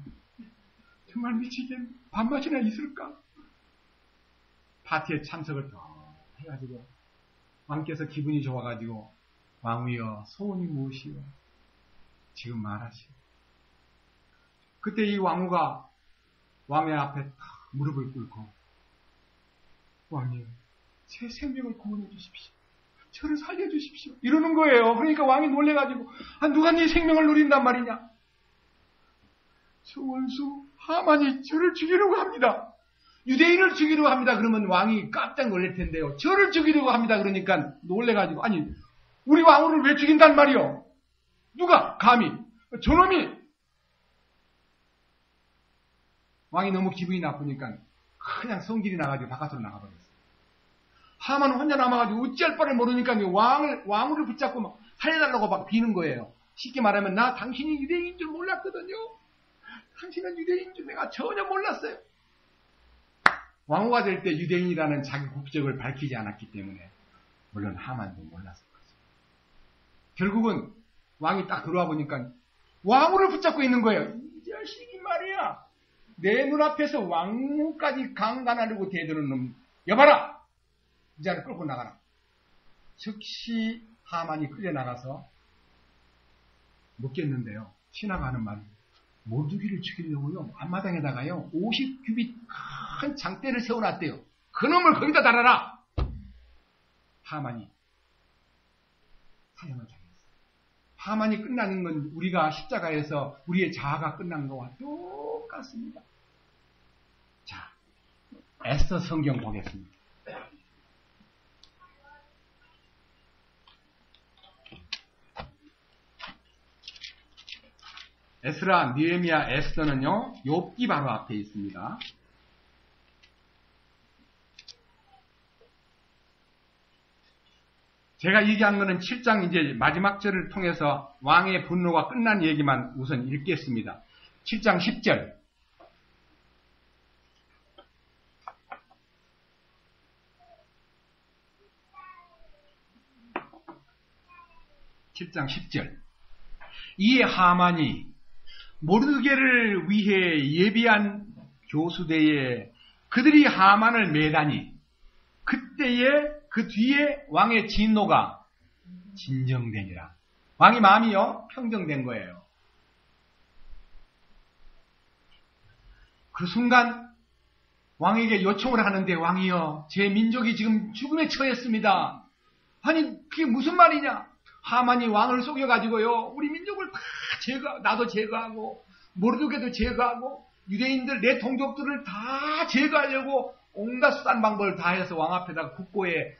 정말 미치겠네. 밥맛이나 있을까? 파티에 참석을 더 해가지고 왕께서 기분이 좋아가지고 왕후여 소원이 무엇이요? 지금 말하시오. 그때 이 왕후가 왕의 앞에 딱 무릎을 꿇고 왕이여 제 생명을 구원해 주십시오. 저를 살려주십시오. 이러는 거예요. 그러니까 왕이 놀래가지고 누가 네 생명을 누린단 말이냐? 저 원수 하만이 저를 죽이려고 합니다. 유대인을 죽이려고 합니다. 그러면 왕이 깜짝 놀랄 텐데요. 저를 죽이려고 합니다. 그러니까 놀래가지고 아니 우리 왕후를 왜 죽인단 말이요? 누가 감히 저놈이. 왕이 너무 기분이 나쁘니까 그냥 성질이 나가지고 바깥으로 나가버렸어요. 하만은 혼자 남아가지고 어찌할 바를 모르니까 왕후를 붙잡고 막 살려달라고 막 비는 거예요. 쉽게 말하면 나 당신이 유대인인 줄 몰랐거든요. 당신은 유대인인 줄 내가 전혀 몰랐어요. 왕후가 될 때 유대인이라는 자기 국적을 밝히지 않았기 때문에 물론 하만도 몰랐을 거죠. 결국은 왕이 딱 들어와 보니까 왕후를 붙잡고 있는 거예요. 이 자식이 말이야. 내 눈앞에서 왕후까지 강간하려고 대드는 놈. 여봐라. 이 자를 끌고 나가라. 즉시 하만이 끌려나가서 묻겠는데요. 신하가 하는 말이 모르드게를 죽이려고요. 앞마당에다가요. 50규빗 큰 장대를 세워놨대요. 그놈을 거기다 달아라. 하만이 사형을 당했어요. 하만이 끝나는 건 우리가 십자가에서 우리의 자아가 끝난 거와 똑같습니다. 자, 에스더 성경 보겠습니다. 에스라, 느헤미야, 에스더는요, 욥기 바로 앞에 있습니다. 제가 얘기한 거는 7장 이제 마지막 절을 통해서 왕의 분노가 끝난 얘기만 우선 읽겠습니다. 7장 10절. 이에 하만이 모르드게를 위해 예비한 교수대에 그들이 하만을 매다니 그때에 그 뒤에 왕의 진노가 진정되니라. 왕의 마음이요 평정된 거예요. 그 순간 왕에게 요청을 하는데, 왕이여, 제 민족이 지금 죽음에 처했습니다. 아니 그게 무슨 말이냐? 하만이 왕을 속여가지고요 우리 민족을 다 나도 제거하고 모르드게도 제거하고 유대인들 내 동족들을 다 제거하려고 온갖 수단 방법을 다 해서 왕 앞에다가 국고에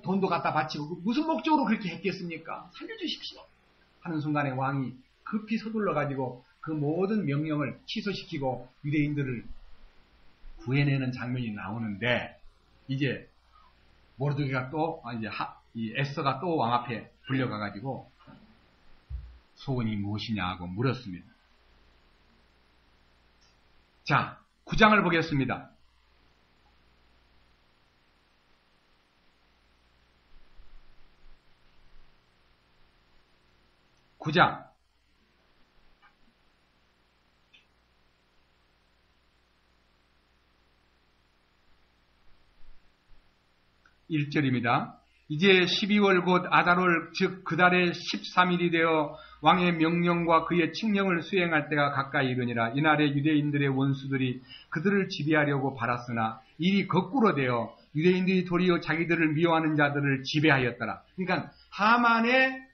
돈도 갖다 바치고 무슨 목적으로 그렇게 했겠습니까? 살려주십시오 하는 순간에 왕이 급히 서둘러 가지고 그 모든 명령을 취소시키고 유대인들을 구해내는 장면이 나오는데, 이제 모르드게가 또 이 에스더가 또 왕 앞에 불려가 가지고 소원이 무엇이냐 하고 물었습니다. 자, 9장을 보겠습니다. 9장 1절입니다. 이제 12월 곧 아달월 즉 그달의 13일이 되어 왕의 명령과 그의 칙령을 수행할 때가 가까이 이르니라. 이날에 유대인들의 원수들이 그들을 지배하려고 발았으나 일이 거꾸로 되어 유대인들이 도리어 자기들을 미워하는 자들을 지배하였더라. 그러니까 하만의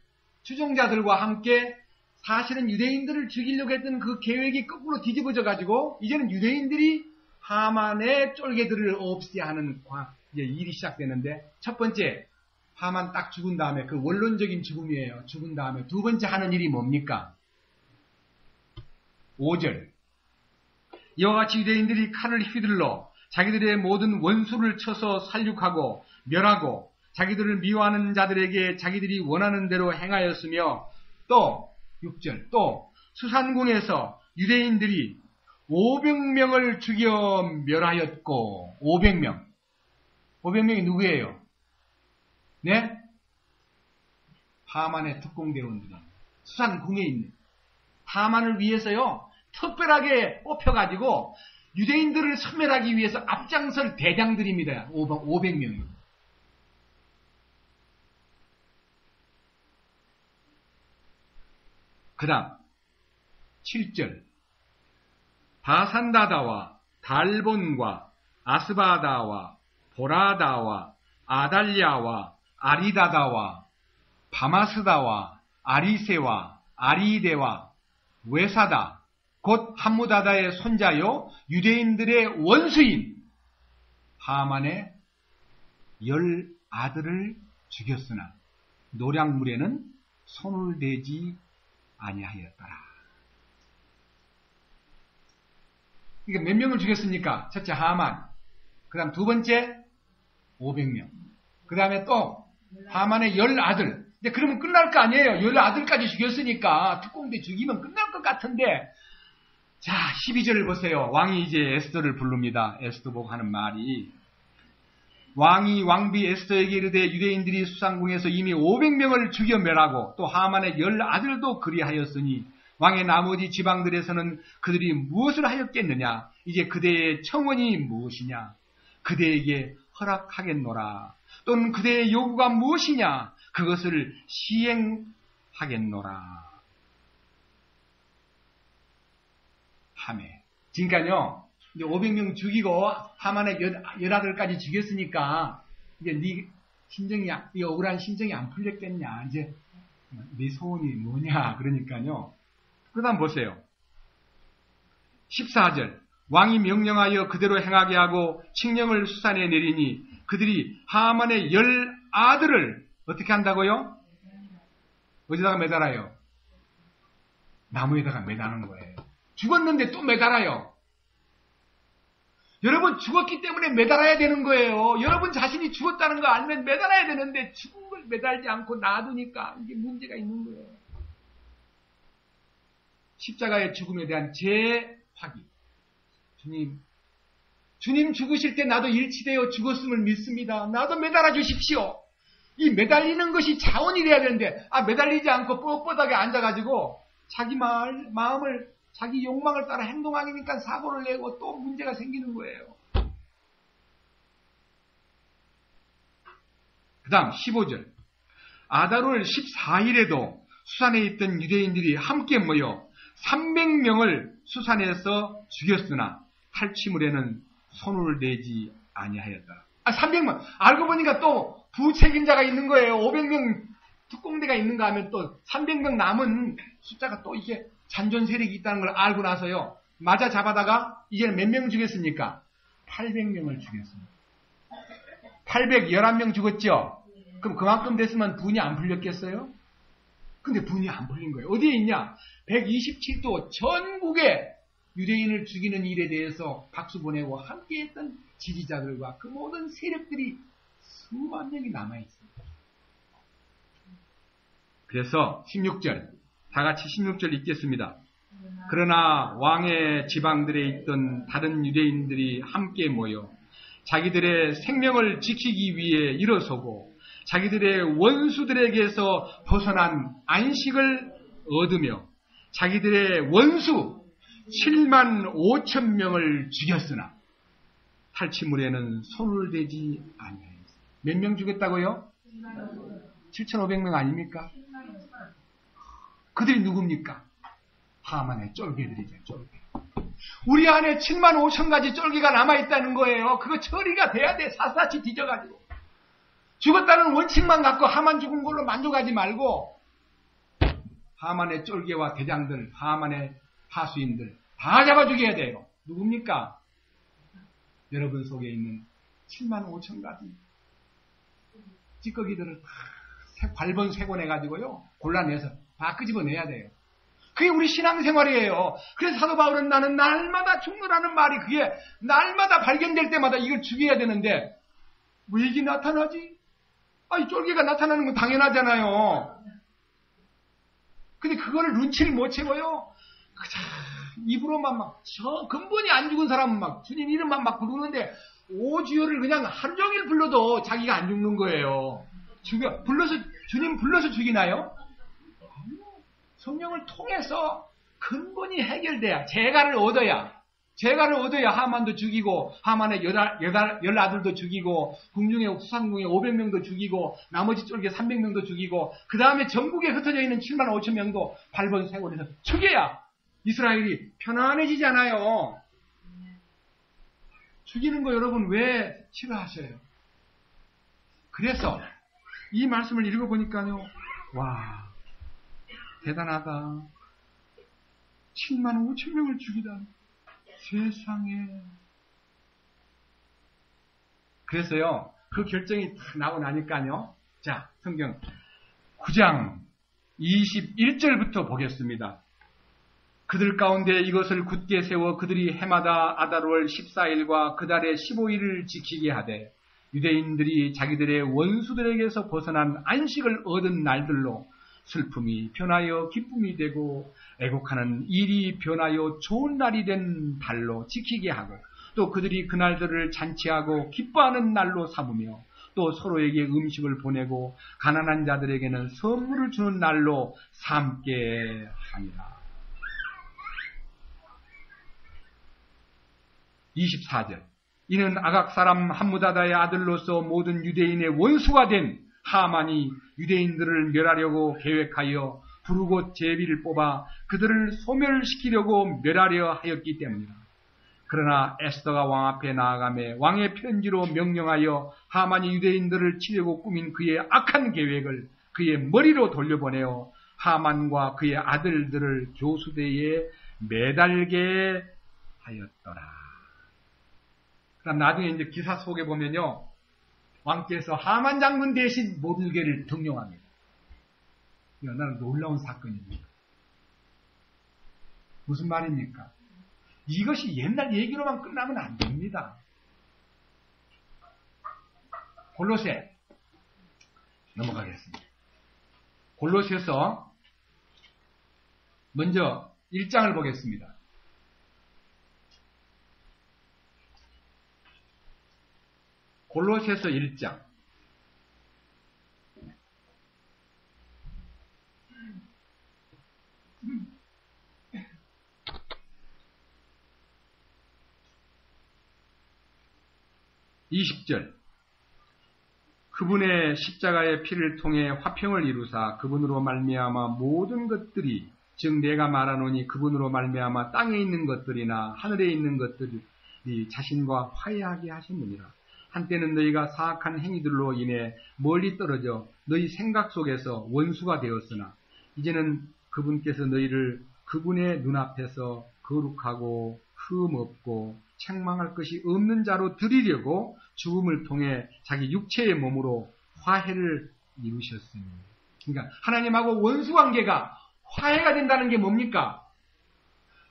추종자들과 함께 사실은 유대인들을 죽이려고 했던 그 계획이 거꾸로 뒤집어져 가지고 이제는 유대인들이 하만의 쫄개들을 없애야 하는 이제 일이 시작되는데, 첫 번째 하만 딱 죽은 다음에 그 원론적인 죽음이에요. 죽은 다음에 두 번째 하는 일이 뭡니까? 5절 이와 같이 유대인들이 칼을 휘둘러 자기들의 모든 원수를 쳐서 살육하고 멸하고 자기들을 미워하는 자들에게 자기들이 원하는 대로 행하였으며, 또 6절 또 수산궁에서 유대인들이 500명을 죽여 멸하였고. 500명이 누구예요? 네? 하만의 특공대원들이 수산궁에 있는 하만을 위해서요 특별하게 뽑혀가지고 유대인들을 섬멸하기 위해서 앞장설 대장들입니다. 500명이. 그 다음 7절 바산다다와 달본과 아스바다와 보라다와 아달랴와 아리다다와 바마스다와 아리세와 아리데와 외사다 곧 함무다다의 손자요 유대인들의 원수인 하만의 10아들을 죽였으나 노략물에는 손을 대지 아니하였더라. 그러니까 몇 명을 죽였습니까? 첫째 하만, 그 다음 두 번째 500명, 그 다음에 또 하만의 10아들. 근데 그러면 끝날 거 아니에요. 10아들까지 죽였으니까 특공대 죽이면 끝날 것 같은데, 자 12절을 보세요. 왕이 이제 에스더를 부릅니다. 에스더 보고 하는 말이, 왕이 왕비 에스더에게 이르되 유대인들이 수상궁에서 이미 500명을 죽여 멸하고 또 하만의 10아들도 그리하였으니 왕의 나머지 지방들에서는 그들이 무엇을 하였겠느냐? 이제 그대의 청원이 무엇이냐? 그대에게 허락하겠노라. 또는 그대의 요구가 무엇이냐? 그것을 시행하겠노라. 하매. 그러니까요, 이제 500명 죽이고 하만의 10아들까지 죽였으니까 이제 네 심정이, 이 억울한 심정이 안 풀렸겠냐? 이제 네 소원이 뭐냐? 그러니까요. 그 다음 보세요. 14절 왕이 명령하여 그대로 행하게 하고 칙령을 수산에 내리니 그들이 하만의 10아들을 어떻게 한다고요? 어디다가 매달아요? 나무에다가 매다는 거예요. 죽었는데 또 매달아요. 여러분 죽었기 때문에 매달아야 되는 거예요. 여러분 자신이 죽었다는 거 알면 매달아야 되는데 죽은 걸 매달지 않고 놔두니까 이게 문제가 있는 거예요. 십자가의 죽음에 대한 재확인. 주님 죽으실 때 나도 일치되어 죽었음을 믿습니다. 나도 매달아 주십시오. 이 매달리는 것이 자원이 돼야 되는데, 매달리지 않고 뻣뻣하게 앉아가지고 자기 마음을 자기 욕망을 따라 행동하니까 사고를 내고 또 문제가 생기는 거예요. 그 다음 15절. 아달월 14일에도 수산에 있던 유대인들이 함께 모여 300명을 수산에서 죽였으나 탈취물에는 손을 대지 아니하였더라. 300명. 알고 보니까 또 부책임자가 있는 거예요. 500명 특공대가 있는가 하면 또 300명 남은 숫자가 또 이게 잔존 세력이 있다는 걸 알고 나서요. 맞아 잡아다가 이제 몇 명 죽였습니까? 800명을 죽였습니다. 811명 죽었죠? 그럼 그만큼 됐으면 분이 안 풀렸겠어요? 근데 분이 안 풀린 거예요. 어디에 있냐? 127도 전국에 유대인을 죽이는 일에 대해서 박수 보내고 함께했던 지지자들과 그 모든 세력들이 수만 명이 남아있습니다. 그래서 16절, 다 같이 16절 읽겠습니다. 그러나 왕의 지방들에 있던 다른 유대인들이 함께 모여 자기들의 생명을 지키기 위해 일어서고 자기들의 원수들에게서 벗어난 안식을 얻으며 자기들의 원수 7만 5천 명을 죽였으나 탈취물에는 손을 대지 아니하였습니다. 몇 명 죽였다고요? 7,500명 아닙니까? 그들이 누굽니까? 하만의 쫄개들이죠. 쫄개. 우리 안에 7만 5천 가지 쫄개가 남아있다는 거예요. 그거 처리가 돼야 돼. 샅샅이 뒤져가지고. 죽었다는 원칙만 갖고 하만 죽은 걸로 만족하지 말고 하만의 쫄개와 대장들, 하만의 하수인들 다 잡아 죽여야 돼요. 누굽니까? 여러분 속에 있는 7만 5천 가지 찌꺼기들을 다 발본 세곤해가지고요. 골라내서 다 끄집어내야 돼요. 그게 우리 신앙생활이에요. 그래서 사도 바울은 나는 날마다 죽노라는 말이 그게 날마다 발견될 때마다 이걸 죽여야 되는데 왜 이게 나타나지? 이 쫄개가 나타나는 건 당연하잖아요. 근데 그거를 눈치를 못 채고요. 입으로만 저 근본이 안 죽은 사람은 주님 이름만 부르는데 오주여를 그냥 하루 종일 불러도 자기가 안 죽는 거예요. 주님 불러서 죽이나요? 성령을 통해서 근본이 해결돼야 재가를 얻어야 하만도 죽이고 하만의 열 아들도 죽이고 궁중의 후상궁에 500명도 죽이고 나머지 쫄개 300명도 죽이고 그 다음에 전국에 흩어져 있는 7만 5천 명도 발본 세골에서 죽여야 이스라엘이 편안해지잖아요. 죽이는 거 여러분 왜 싫어하셔요? 그래서 이 말씀을 읽어보니까요. 와 대단하다. 7만 5천 명을 죽이다. 세상에. 그래서요. 그 결정이 다 나오고 나니까요. 자, 성경 9장 21절부터 보겠습니다. 그들 가운데 이것을 굳게 세워 그들이 해마다 아달월 14일과 그 달의 15일을 지키게 하되 유대인들이 자기들의 원수들에게서 벗어난 안식을 얻은 날들로 슬픔이 변하여 기쁨이 되고 애곡하는 일이 변하여 좋은 날이 된 달로 지키게 하고 또 그들이 그날들을 잔치하고 기뻐하는 날로 삼으며 또 서로에게 음식을 보내고 가난한 자들에게는 선물을 주는 날로 삼게 하니라. 24절. 이는 아각 사람 함무다다의 아들로서 모든 유대인의 원수가 된 하만이 유대인들을 멸하려고 계획하여 부르고 제비를 뽑아 그들을 소멸시키려고 멸하려 하였기 때문이다. 그러나 에스더가 왕 앞에 나아가매 왕의 편지로 명령하여 하만이 유대인들을 치려고 꾸민 그의 악한 계획을 그의 머리로 돌려보내어 하만과 그의 아들들을 교수대에 매달게 하였더라. 그럼 나중에 이제 기사 속에 보면요. 왕께서 하만 장군 대신 모르게를 등용합니다. 이거 나는 놀라운 사건입니다. 무슨 말입니까? 이것이 옛날 얘기로만 끝나면 안 됩니다. 골로새 넘어가겠습니다. 골로새서 먼저 1장을 보겠습니다. 골로새서 1장. (20절) 그분의 십자가의 피를 통해 화평을 이루사 그분으로 말미암아 모든 것들이 즉 내가 말하노니 그분으로 말미암아 땅에 있는 것들이나 하늘에 있는 것들이 자신과 화해하게 하셨느니라. 한때는 너희가 사악한 행위들로 인해 멀리 떨어져 너희 생각 속에서 원수가 되었으나 이제는 그분께서 너희를 그분의 눈앞에서 거룩하고 흠없고 책망할 것이 없는 자로 드리려고 죽음을 통해 자기 육체의 몸으로 화해를 이루셨으니. 그러니까 하나님하고 원수관계가 화해가 된다는 게 뭡니까?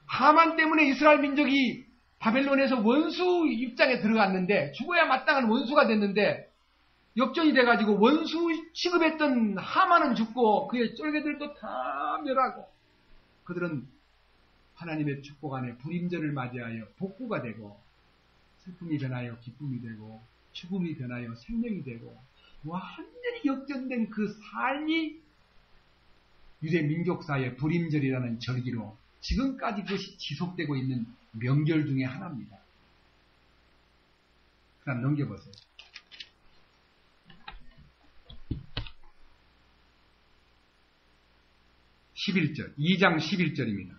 하만 때문에 이스라엘 민족이 바벨론에서 원수 입장에 들어갔는데 죽어야 마땅한 원수가 됐는데 역전이 돼가지고 원수 취급했던 하만은 죽고 그의 쫄개들도 다 멸하고 그들은 하나님의 축복 안에 불임절을 맞이하여 복구가 되고 슬픔이 변하여 기쁨이 되고 죽음이 변하여 생명이 되고 완전히 역전된 그 삶이 유대 민족사의 불임절이라는 절기로 지금까지 그것이 지속되고 있는 명절 중에 하나입니다. 그 다음 넘겨보세요. 11절, 2장 11절입니다.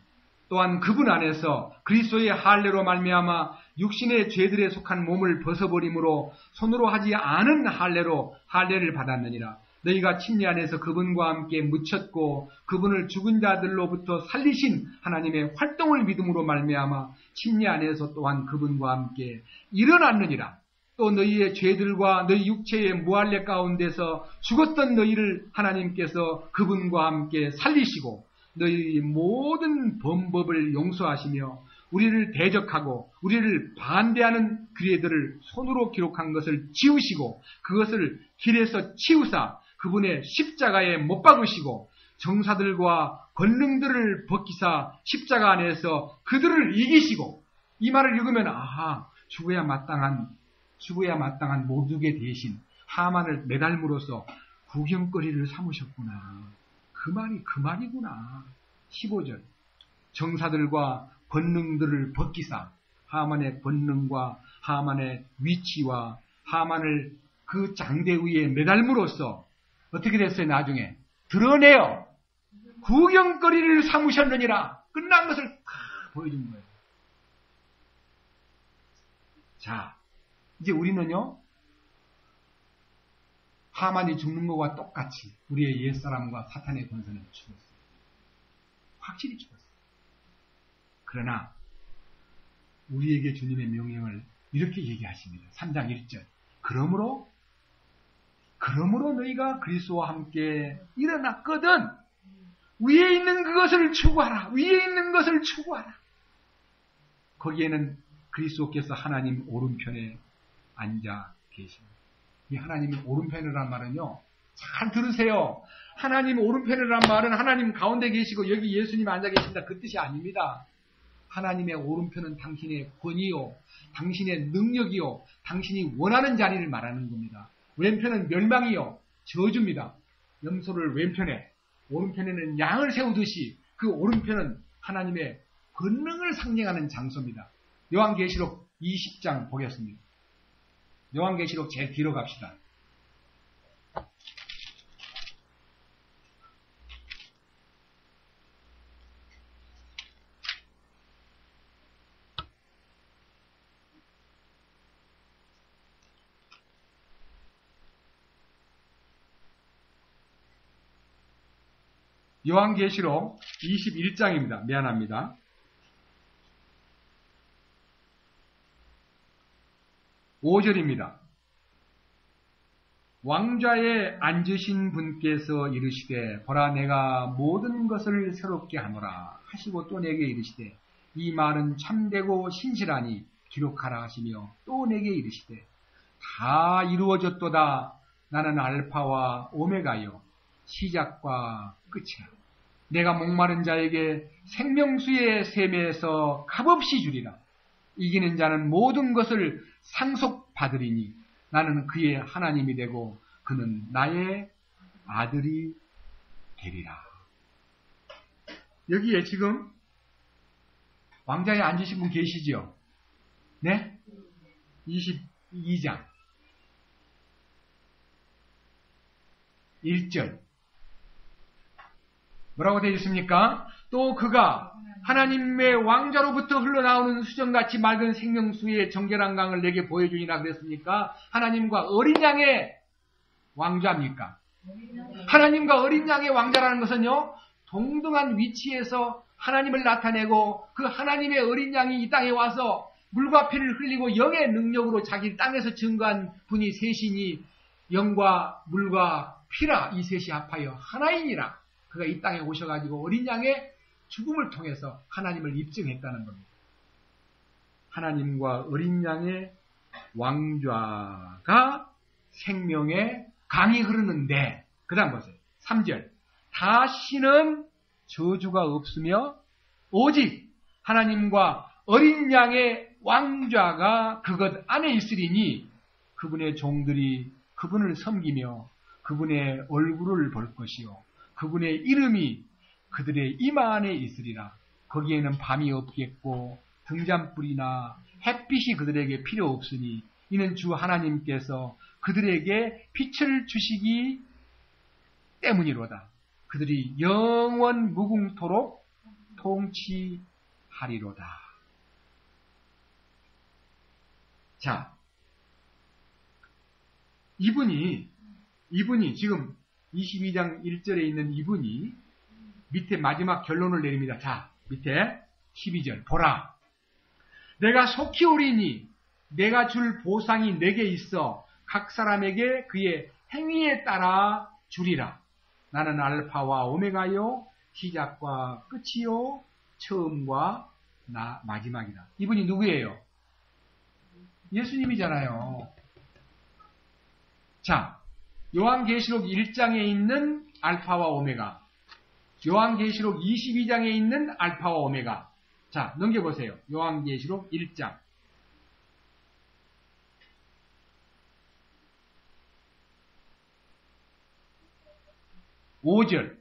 또한 그분 안에서 그리스도의 할례로 말미암아 육신의 죄들에 속한 몸을 벗어버림으로 손으로 하지 않은 할례로 할례를 받았느니라. 너희가 침례 안에서 그분과 함께 묻혔고 그분을 죽은 자들로부터 살리신 하나님의 활동을 믿음으로 말미암아 침례 안에서 또한 그분과 함께 일어났느니라. 또 너희의 죄들과 너희 육체의 무할례 가운데서 죽었던 너희를 하나님께서 그분과 함께 살리시고 너희 모든 범법을 용서하시며 우리를 대적하고 우리를 반대하는 규례들을 손으로 기록한 것을 지우시고 그것을 길에서 치우사 그분의 십자가에 못 박으시고 정사들과 권능들을 벗기사 십자가 안에서 그들을 이기시고 이 말을 읽으면 아하 죽어야 마땅한 모두의 대신 하만을 매달므로써 구경거리를 삼으셨구나. 그 말이구나. 15절 정사들과 권능들을 벗기사 하만의 권능과 하만의 위치와 하만을 그 장대 위에 매달므로써 어떻게 됐어요? 나중에 드러내어 구경거리를 삼으셨느니라. 끝난 것을 다 보여준 거예요. 자, 이제 우리는요 하만이 죽는 것과 똑같이 우리의 옛사람과 사탄의 권세는 죽었어요. 확실히 죽었어요. 그러나 우리에게 주님의 명령을 이렇게 얘기하십니다. 3장 1절 그러므로 너희가 그리스도와 함께 일어났거든 위에 있는 그것을 추구하라. 위에 있는 것을 추구하라. 거기에는 그리스도께서 하나님 오른편에 앉아 계십니다. 이 하나님의 오른편이라는 말은요, 잘 들으세요. 하나님 오른편이라는 말은 하나님 가운데 계시고 여기 예수님 앉아 계신다 그 뜻이 아닙니다. 하나님의 오른편은 당신의 권위요, 당신의 능력이요, 당신이 원하는 자리를 말하는 겁니다. 왼편은 멸망이요, 저주입니다. 염소를 왼편에, 오른편에는 양을 세우듯이 그 오른편은 하나님의 권능을 상징하는 장소입니다. 요한계시록 20장 보겠습니다. 요한계시록 제일 뒤로 갑시다. 요한계시록 21장입니다. 미안합니다. 5절입니다. 왕좌에 앉으신 분께서 이르시되 보라 내가 모든 것을 새롭게 하노라 하시고 또 내게 이르시되 이 말은 참되고 신실하니 기록하라 하시며 또 내게 이르시되 다 이루어졌도다. 나는 알파와 오메가요 시작과 끝이라. 내가 목마른 자에게 생명수의 샘에서 값없이 주리라. 이기는 자는 모든 것을 상속받으리니 나는 그의 하나님이 되고 그는 나의 아들이 되리라. 여기에 지금 왕자에 앉으신 분 계시죠? 네? 22장. 1절. 뭐라고 되어 있습니까? 또 그가 하나님의 왕자로부터 흘러나오는 수정같이 맑은 생명수의 정결한 강을 내게 보여주니라 그랬습니까? 하나님과 어린 양의 왕자입니까? 하나님과 어린 양의 왕자라는 것은요, 동등한 위치에서 하나님을 나타내고 그 하나님의 어린 양이 이 땅에 와서 물과 피를 흘리고 영의 능력으로 자기 땅에서 증거한 분이 셋이니 영과 물과 피라 이 셋이 합하여 하나이니라. 그가 이 땅에 오셔가지고 어린 양의 죽음을 통해서 하나님을 입증했다는 겁니다. 하나님과 어린 양의 왕좌가 생명의 강이 흐르는데, 그 다음 보세요. 3절. 다시는 저주가 없으며 오직 하나님과 어린 양의 왕좌가 그것 안에 있으리니 그분의 종들이 그분을 섬기며 그분의 얼굴을 볼 것이요 그분의 이름이 그들의 이마 안에 있으리라. 거기에는 밤이 없겠고 등잔불이나 햇빛이 그들에게 필요 없으니 이는 주 하나님께서 그들에게 빛을 주시기 때문이로다. 그들이 영원 무궁토록 통치하리로다. 자, 이분이 지금 22장 1절에 있는 이분이 밑에 마지막 결론을 내립니다. 자, 밑에 12절 보라. 내가 속히 오리니 내가 줄 보상이 내게 있어 각 사람에게 그의 행위에 따라 주리라. 나는 알파와 오메가요 시작과 끝이요 처음과 마지막이다. 이분이 누구예요? 예수님이잖아요. 자, 요한계시록 1장에 있는 알파와 오메가, 요한계시록 22장에 있는 알파와 오메가. 자, 넘겨보세요. 요한계시록 1장. (5절)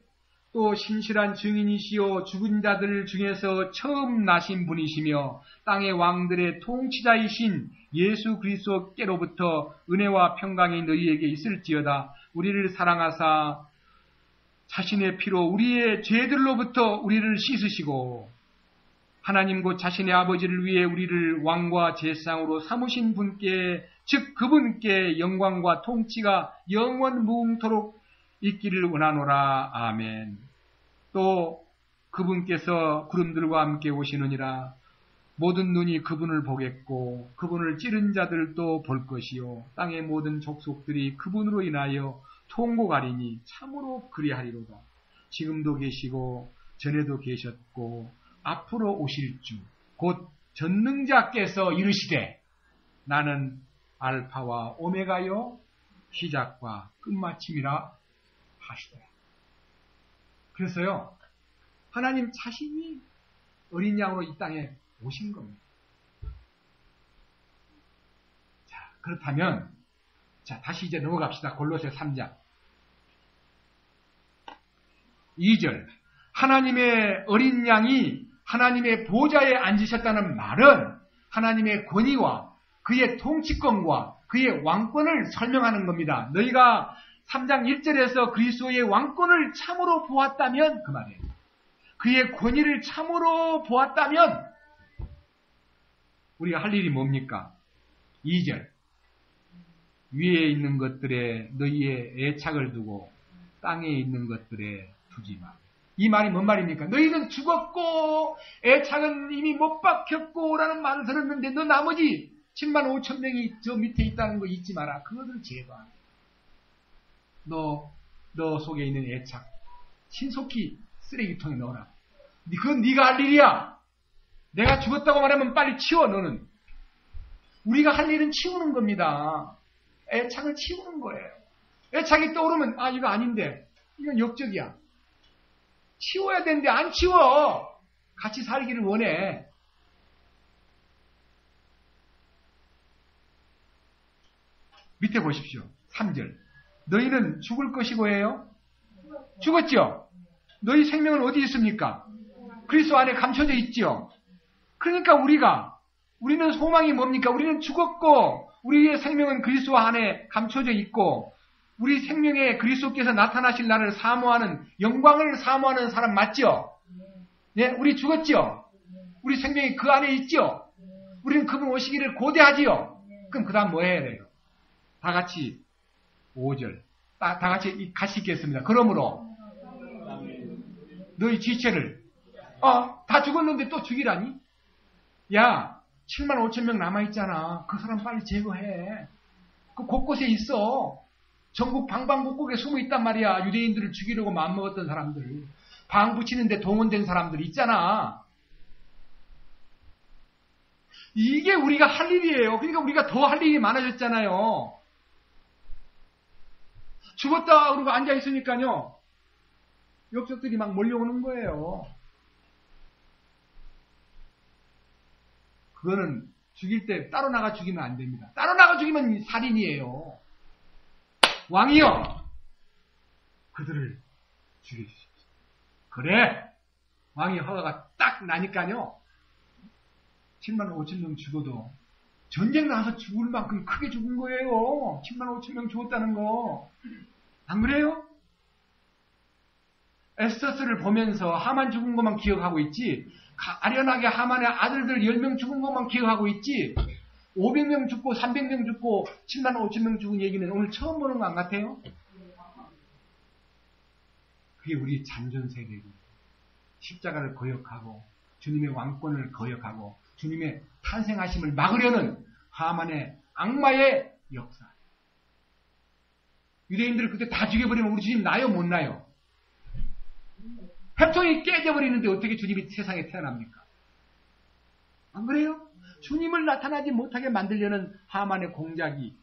또 신실한 증인이시요 죽은 자들 중에서 처음 나신 분이시며 땅의 왕들의 통치자이신 예수 그리스도께로부터 은혜와 평강이 너희에게 있을지어다. 우리를 사랑하사 자신의 피로 우리의 죄들로부터 우리를 씻으시고 하나님 곧 자신의 아버지를 위해 우리를 왕과 제사장으로 삼으신 분께, 즉 그분께 영광과 통치가 영원 무궁토록 있기를 원하노라. 아멘. 또 그분께서 구름들과 함께 오시느니라. 모든 눈이 그분을 보겠고 그분을 찌른 자들도 볼 것이요 땅의 모든 족속들이 그분으로 인하여 통곡하리니 참으로 그리하리로다. 지금도 계시고 전에도 계셨고 앞으로 오실 주 곧 전능자께서 이르시되 나는 알파와 오메가요 시작과 끝마침이라 하시더라. 그래서요, 하나님 자신이 어린 양으로 이 땅에 오신 겁니다. 자, 그렇다면, 자, 다시 이제 넘어갑시다. 골로새 3장. 2절. 하나님의 어린 양이 하나님의 보좌에 앉으셨다는 말은 하나님의 권위와 그의 통치권과 그의 왕권을 설명하는 겁니다. 너희가 3장 1절에서 그리스도의 왕권을 참으로 보았다면 그 말이에요. 그의 권위를 참으로 보았다면 우리가 할 일이 뭡니까? 2절. 위에 있는 것들에 너희의 애착을 두고 땅에 있는 것들에 두지 마. 이 말이 뭔 말입니까? 너희는 죽었고 애착은 이미 못 박혔고 라는 말을 들었는데 너 나머지 7만 5천 명이 저 밑에 있다는 거 잊지 마라. 그것을 제거하라. 너 속에 있는 애착 신속히 쓰레기통에 넣어라. 그건 네가 할 일이야. 내가 죽었다고 말하면 빨리 치워. 너는. 우리가 할 일은 치우는 겁니다. 애착을 치우는 거예요. 애착이 떠오르면 아 이거 아닌데 이건 역적이야. 치워야 되는데 안 치워. 같이 살기를 원해. 밑에 보십시오. 3절. 너희는 죽을 것이고 해요? 죽었죠? 너희 생명은 어디 있습니까? 그리스도 안에 감춰져 있죠? 그러니까 우리는 소망이 뭡니까? 우리는 죽었고 우리의 생명은 그리스도 안에 감춰져 있고 우리 생명에 그리스도께서 나타나실 날을 사모하는, 영광을 사모하는 사람 맞죠? 네, 우리 죽었죠? 우리 생명이 그 안에 있죠? 우리는 그분 오시기를 고대하지요? 그럼 그 다음 뭐 해야 돼요? 다 같이 5절. 다 같이 읽겠습니다. 그러므로 너희 지체를 다 죽었는데 또 죽이라니? 야, 7만 5천 명 남아있잖아. 그 사람 빨리 제거해. 그 곳곳에 있어. 전국 방방곡곡에 숨어 있단 말이야. 유대인들을 죽이려고 마음먹었던 사람들. 방 붙이는데 동원된 사람들 있잖아. 이게 우리가 할 일이에요. 그러니까 우리가 더 할 일이 많아졌잖아요. 죽었다 그러고 앉아있으니까요. 역적들이 막 몰려오는 거예요. 그거는 죽일 때 따로 나가 죽이면 안 됩니다. 따로 나가 죽이면 살인이에요. 왕이여, 그들을 죽여주십시오. 그래, 왕이 허가가 딱 나니까요. 7만 5천 명 죽어도 전쟁 나서 죽을 만큼 크게 죽은 거예요. 7만 5천 명 죽었다는 거. 안 그래요? 에스더스를 보면서 하만 죽은 것만 기억하고 있지, 아련하게 하만의 아들들 10명 죽은 것만 기억하고 있지, 500명 죽고 300명 죽고 7만 5천 명 죽은 얘기는 오늘 처음 보는 거 안 같아요? 그게 우리 잔존세계고, 십자가를 거역하고 주님의 왕권을 거역하고 주님의 탄생하심을 막으려는 하만의 악마의 역사. 유대인들을 그때 다 죽여버리면 우리 주님 나요 못 나요? 혈통이 깨져버리는데 어떻게 주님이 세상에 태어납니까? 안 그래요? 주님을 나타나지 못하게 만들려는 하만의 공작이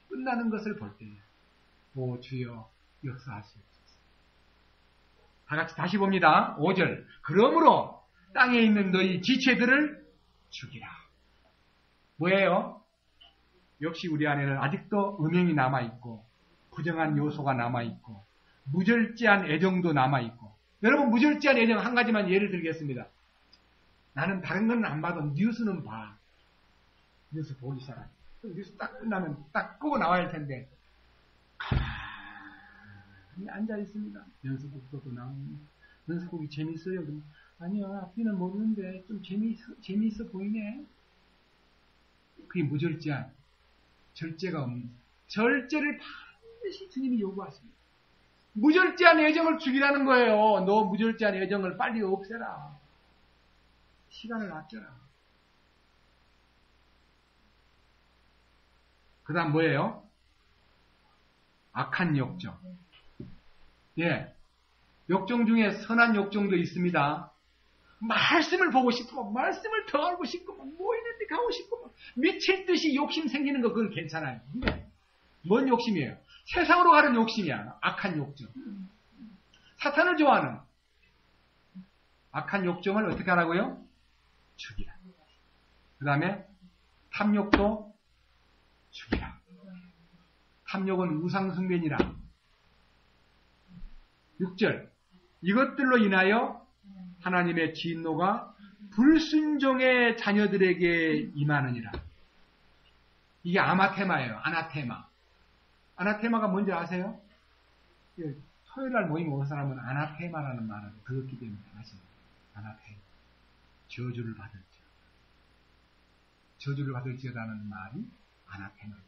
끝나는 것을 볼 때, 오 주여 역사하시옵소서. 다 같이 다시 봅니다. 5절. 그러므로 땅에 있는 너희 지체들을 죽이라. 뭐예요? 역시 우리 안에는 아직도 음행이 남아있고 부정한 요소가 남아있고 무절제한 애정도 남아있고. 여러분, 무절제한 애정 한 가지만 예를 들겠습니다. 나는 다른 건 안 봐도 뉴스는 봐. 뉴스 보기 시작하니 뉴스 딱 끝나면 딱 끄고 나와야 할 텐데 가만히 앉아있습니다. 연습곡도 나오니 연습곡이 재밌어요. 아니야, 앞뒤는 모르는데 좀 재미있어 보이네. 그게 무절제한, 절제가 없는, 절제를 반드시 주님이 요구하십니다. 무절제한 애정을 죽이라는 거예요. 너 무절제한 애정을 빨리 없애라. 시간을 아껴라. 그 다음 뭐예요? 악한 욕정. 예. 욕정 중에 선한 욕정도 있습니다. 말씀을 보고 싶고, 말씀을 더 알고 싶고, 뭐 있는데 가고 싶고, 미칠 듯이 욕심 생기는 거 그건 괜찮아요. 근데 뭔 욕심이에요? 세상으로 가는 욕심이야. 악한 욕정. 사탄을 좋아하는 악한 욕정을 어떻게 하라고요? 죽이라. 그 다음에 탐욕도 죽이라. 탐욕은 우상숭배니라. 6절. 이것들로 인하여 하나님의 진노가 불순종의 자녀들에게 임하느니라. 이게 아마테마예요. 아나테마. 아나테마가 뭔지 아세요? 토요일날 모임 온 사람은 아나테마라는 말을 들었기 때문에 아시죠? 아나테마. 저주를 받을지어다. 저주를 받을지어다는 말이 아나테마입니다.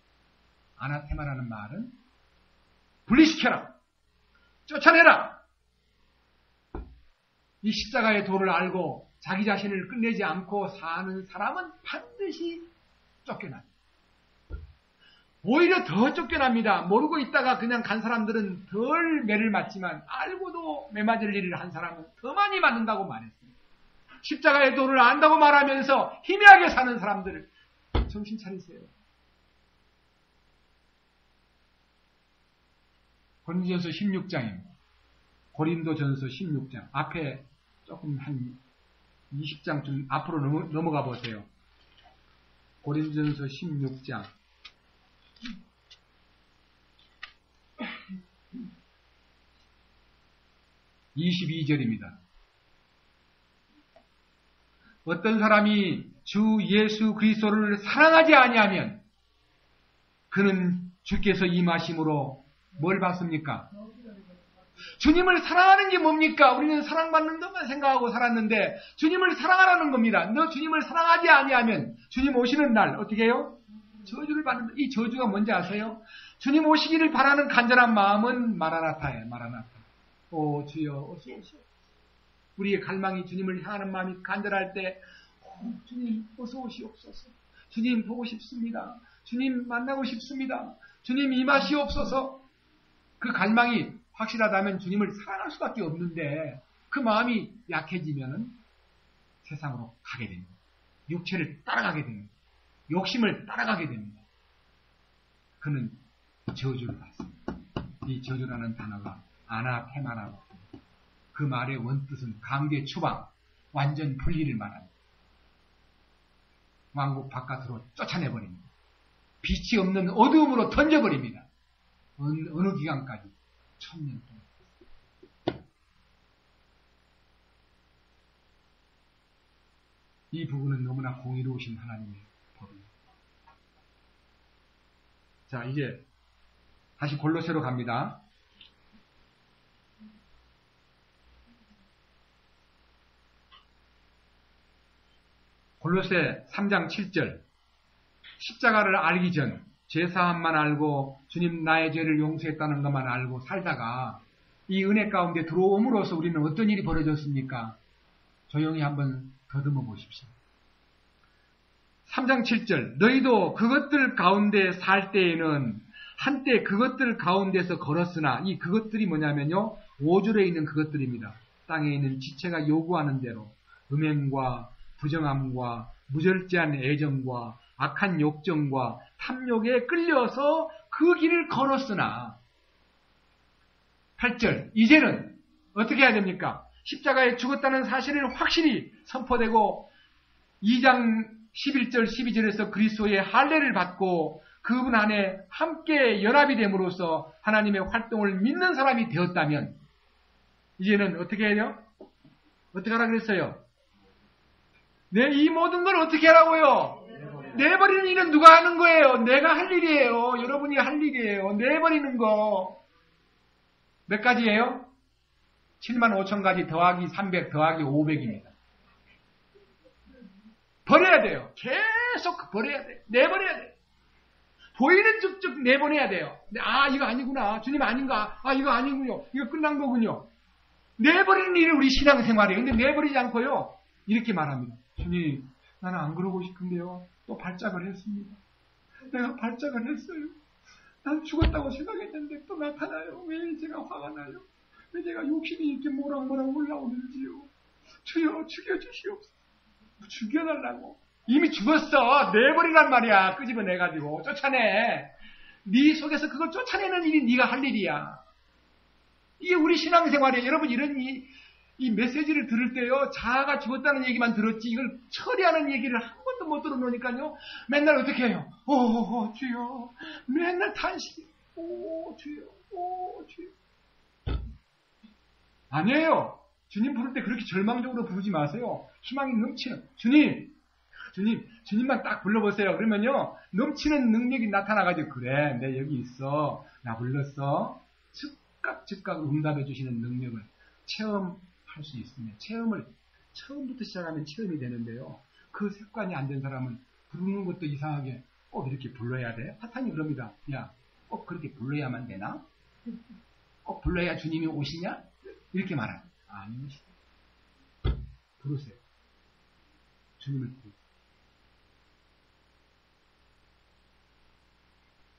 아나테마라는 말은 분리시켜라. 쫓아내라. 이 십자가의 도를 알고 자기 자신을 끝내지 않고 사는 사람은 반드시 쫓겨납니다. 오히려 더 쫓겨납니다. 모르고 있다가 그냥 간 사람들은 덜 매를 맞지만 알고도 매 맞을 일을 한 사람은 더 많이 맞는다고 말했습니다. 십자가의 도를 안다고 말하면서 희미하게 사는 사람들을 정신 차리세요. 고린도전서 16장입니다. 고린도전서 16장. 앞에 조금 한 20장 좀 앞으로 넘어가 보세요. 고린도전서 16장. 22절입니다. 어떤 사람이 주 예수 그리스도를 사랑하지 아니하면 그는 주께서 임하심으로 뭘 받습니까? 주님을 사랑하는 게 뭡니까? 우리는 사랑받는 것만 생각하고 살았는데 주님을 사랑하라는 겁니다. 너 주님을 사랑하지 아니하면 주님 오시는 날 어떻게 해요? 저주를 받는다. 이 저주가 뭔지 아세요? 주님 오시기를 바라는 간절한 마음은 마라나타예요. 마라나타. 오 주여 어서 오시오. 우리의 갈망이 주님을 향하는 마음이 간절할 때 주님 어서 오시옵소서. 주님 보고 싶습니다. 주님 만나고 싶습니다. 주님 임하시옵소서. 그 갈망이 확실하다면 주님을 사랑할 수밖에 없는데 그 마음이 약해지면 세상으로 가게 됩니다. 육체를 따라가게 됩니다. 욕심을 따라가게 됩니다. 그는 저주를 받습니다. 이 저주라는 단어가 아나테마라고 합니다. 그 말의 원뜻은 강제 추방, 완전 분리를 말합니다. 왕국 바깥으로 쫓아내버립니다. 빛이 없는 어두움으로 던져버립니다. 어느 기간까지? 1000년 동안. 이 부분은 너무나 공의로우신 하나님의 법입니다. 자, 이제 다시 골로새로 갑니다. 골로새 3장 7절. 십자가를 알기 전 죄사함만 알고 주님 나의 죄를 용서했다는 것만 알고 살다가 이 은혜 가운데 들어옴으로써 우리는 어떤 일이 벌어졌습니까? 조용히 한번 더듬어 보십시오. 3장 7절. 너희도 그것들 가운데 살 때에는 한때 그것들 가운데서 걸었으나 이 그것들이 뭐냐면요. 5절에 있는 그것들입니다. 땅에 있는 지체가 요구하는 대로 음행과 부정함과 무절제한 애정과 악한 욕정과 탐욕에 끌려서 그 길을 걸었으나 8절 이제는 어떻게 해야 됩니까? 십자가에 죽었다는 사실을 확실히 선포되고 2장 11절 12절에서 그리스도의 할례를 받고 그분 안에 함께 연합이 됨으로써 하나님의 활동을 믿는 사람이 되었다면 이제는 어떻게 해요? 어떻게 하라 그랬어요? 네, 이 모든 걸 어떻게 하라고요? 내버리는 일은 누가 하는 거예요? 내가 할 일이에요. 여러분이 할 일이에요. 내버리는 거. 몇 가지예요? 75,000가지 더하기 300 더하기 500입니다. 버려야 돼요. 계속 버려야 돼요. 내버려야 돼요. 보이는 쭉쭉 내보내야 돼요. 아, 이거 아니구나. 주님 아닌가? 아, 이거 아니군요. 이거 끝난 거군요. 내버리는 일이 우리 신앙생활이에요. 근데 내버리지 않고요. 이렇게 말합니다. 주님, 나는 안 그러고 싶은데요. 또 발작을 했습니다. 내가 발작을 했어요. 난 죽었다고 생각했는데 또 나타나요. 왜 제가 화가 나요? 왜 제가 욕심이 이렇게 모락모락 올라오는지요. 주여 죽여주시옵소서. 죽여달라고. 이미 죽었어. 내버리란 말이야. 끄집어내가지고 쫓아내. 네 속에서 그걸 쫓아내는 일이 네가 할 일이야. 이게 우리 신앙생활이에요. 여러분 이런 이 메시지를 들을 때요. 자아가 죽었다는 얘기만 들었지 이걸 처리하는 얘기를 한 번도 못 들어놓으니까요. 맨날 어떻게 해요? 오 주여. 맨날 탄식. 오 주여. 오 주여. 아니에요. 주님 부를 때 그렇게 절망적으로 부르지 마세요. 희망이 넘치는 주님만 딱 불러보세요. 그러면요 넘치는 능력이 나타나가지고 그래 내 여기 있어 나 불렀어 즉각 응답해 주시는 능력을 체험할 수 있습니다. 체험을 처음부터 시작하면 체험이 되는데요. 그 습관이 안 된 사람은 부르는 것도 이상하게 꼭 이렇게 불러야 돼. 사탄이 그럽니다. 야, 꼭 그렇게 불러야만 되나? 꼭 불러야 주님이 오시냐? 이렇게 말합니다. 아니시다. 부르세요. 주님을 부르세요.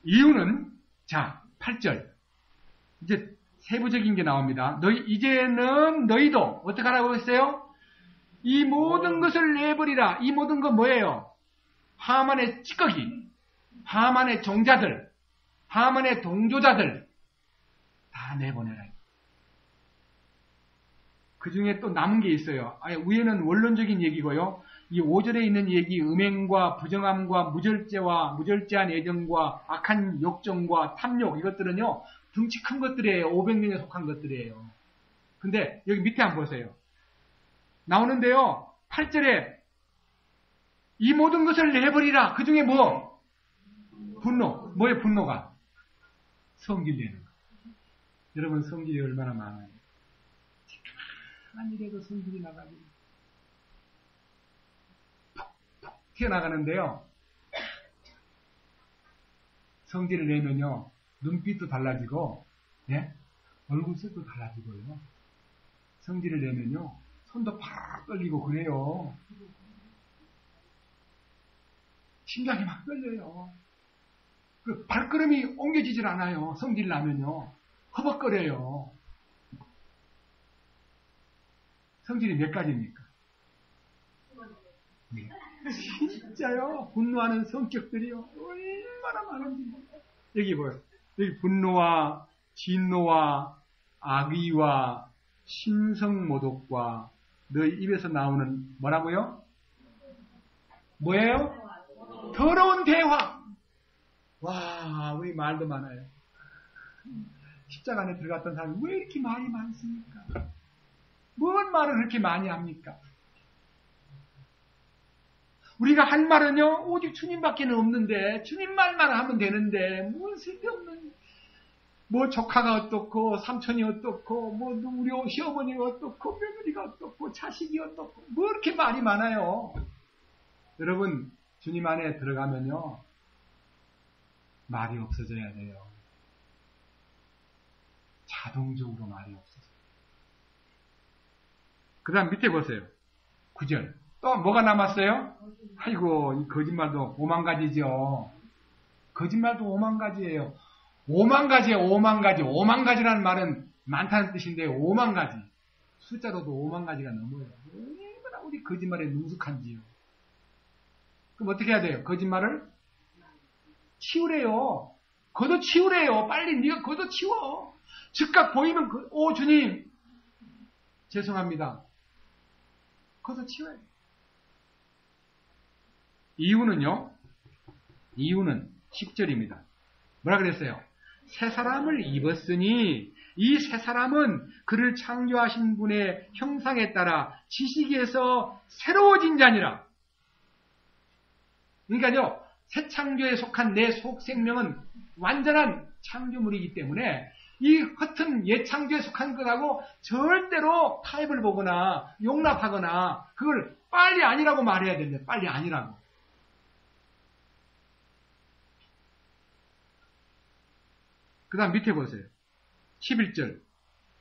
이유는 자 8절 이제 세부적인 게 나옵니다. 이제는 너희도 어떻게 하라고 했어요? 이 모든 것을 내버리라. 이 모든 건 뭐예요? 하만의 찌꺼기, 하만의 종자들, 하만의 동조자들 다 내보내라. 그 중에 또 남은 게 있어요. 위에는 원론적인 얘기고요. 이 5절에 있는 얘기, 음행과 부정함과 무절제한 애정과 악한 욕정과 탐욕, 이것들은요, 덩치 큰 것들이에요. 500명에 속한 것들이에요. 근데 여기 밑에 한번 보세요. 나오는데요, 8절에 이 모든 것을 내버리라. 그 중에 뭐? 분노. 뭐예요, 분노가? 성질 내는 거. 여러분 성질이 얼마나 많아요. 한 일에도 성질이 나가지고 푹푹 튀어나가는데요. 성질을 내면요. 눈빛도 달라지고 예? 얼굴색도 달라지고요. 성질을 내면요. 손도 팍 떨리고 그래요. 심장이 막 떨려요. 그 발걸음이 옮겨지질 않아요. 성질 나면요. 허벅거려요. 성질이 몇 가지입니까? 네. 진짜요. 분노하는 성격들이요. 얼마나 많은지. 여기 뭐요? 여기 분노와 진노와 악의와 심성모독과 너희 입에서 나오는 뭐라고요? 뭐예요? 더러운 대화. 와, 우리 말도 많아요. 십자가 안에 들어갔던 사람이 왜 이렇게 말이 많습니까? 뭔 말을 그렇게 많이 합니까? 우리가 할 말은요, 오직 주님밖에 없는데, 주님 말만 하면 되는데, 뭐 쓸데없는, 뭐 조카가 어떻고, 삼촌이 어떻고, 뭐 우리 시어머니가 어떻고, 며느리가 어떻고, 자식이 어떻고, 뭐 이렇게 말이 많아요. 여러분, 주님 안에 들어가면요, 말이 없어져야 돼요. 자동적으로 말이 없어져요. 그 다음 밑에 보세요. 9절. 또 뭐가 남았어요? 아이고, 이 거짓말도 5만 가지죠. 거짓말도 5만 가지예요. 5만 가지예요. 5만 가지. 5만 가지라는 말은 많다는 뜻인데 5만 가지. 숫자로도 5만 가지가 넘어요. 얼마나 우리 거짓말에 능숙한지요. 그럼 어떻게 해야 돼요? 거짓말을 치우래요. 걷어치우래요. 빨리 네가 걷어치워. 즉각 보이면 오 주님 죄송합니다. 걷어치워야 돼요. 이유는요. 이유는 10절입니다. 뭐라 그랬어요? 새 사람을 입었으니 이 새 사람은 그를 창조하신 분의 형상에 따라 지식에서 새로워진 자니라. 그러니까요. 새 창조에 속한 내 속 생명은 완전한 창조물이기 때문에 이 허튼 옛 창조에 속한 것하고 절대로 타협을 보거나 용납하거나 그걸 빨리 아니라고 말해야 됩니다. 빨리 아니라고. 그 다음 밑에 보세요. 11절.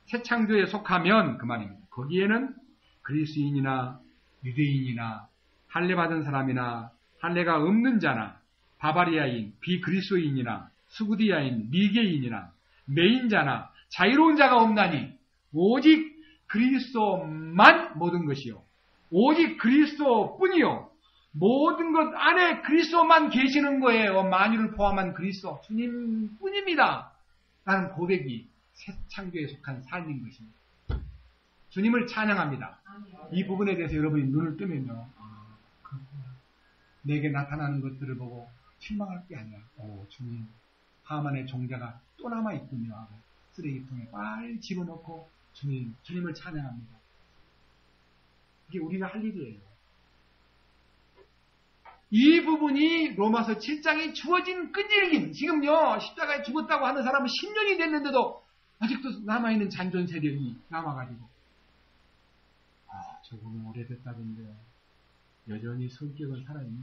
새 창조에 속하면 그 말입니다. 거기에는 그리스인이나 유대인이나 할례 받은 사람이나 할례가 없는 자나 바바리아인, 비그리스도인이나 수구디아인, 미개인이나 매인자나 자유로운 자가 없나니 오직 그리스도만 모든 것이요. 오직 그리스도뿐이요. 모든 것 안에 그리스도만 계시는 거예요. 만유를 포함한 그리스도 주님뿐입니다. 라는 고백이 새 창조에 속한 삶인 것입니다. 주님을 찬양합니다. 이 부분에 대해서 여러분이 눈을 뜨면요. 내게 나타나는 것들을 보고 실망할 게 아니야. 주님, 하만의 종자가 또 남아있군요. 하고 쓰레기통에 빨리 집어넣고 주님을 찬양합니다. 이게 우리가 할 일이에요. 이 부분이 로마서 7장에 주어진 끈질김. 지금요, 십자가에 죽었다고 하는 사람은 10년이 됐는데도 아직도 남아있는 잔존 세력이 남아가지고. 저분은 오래됐다던데 여전히 성격은 살아있네.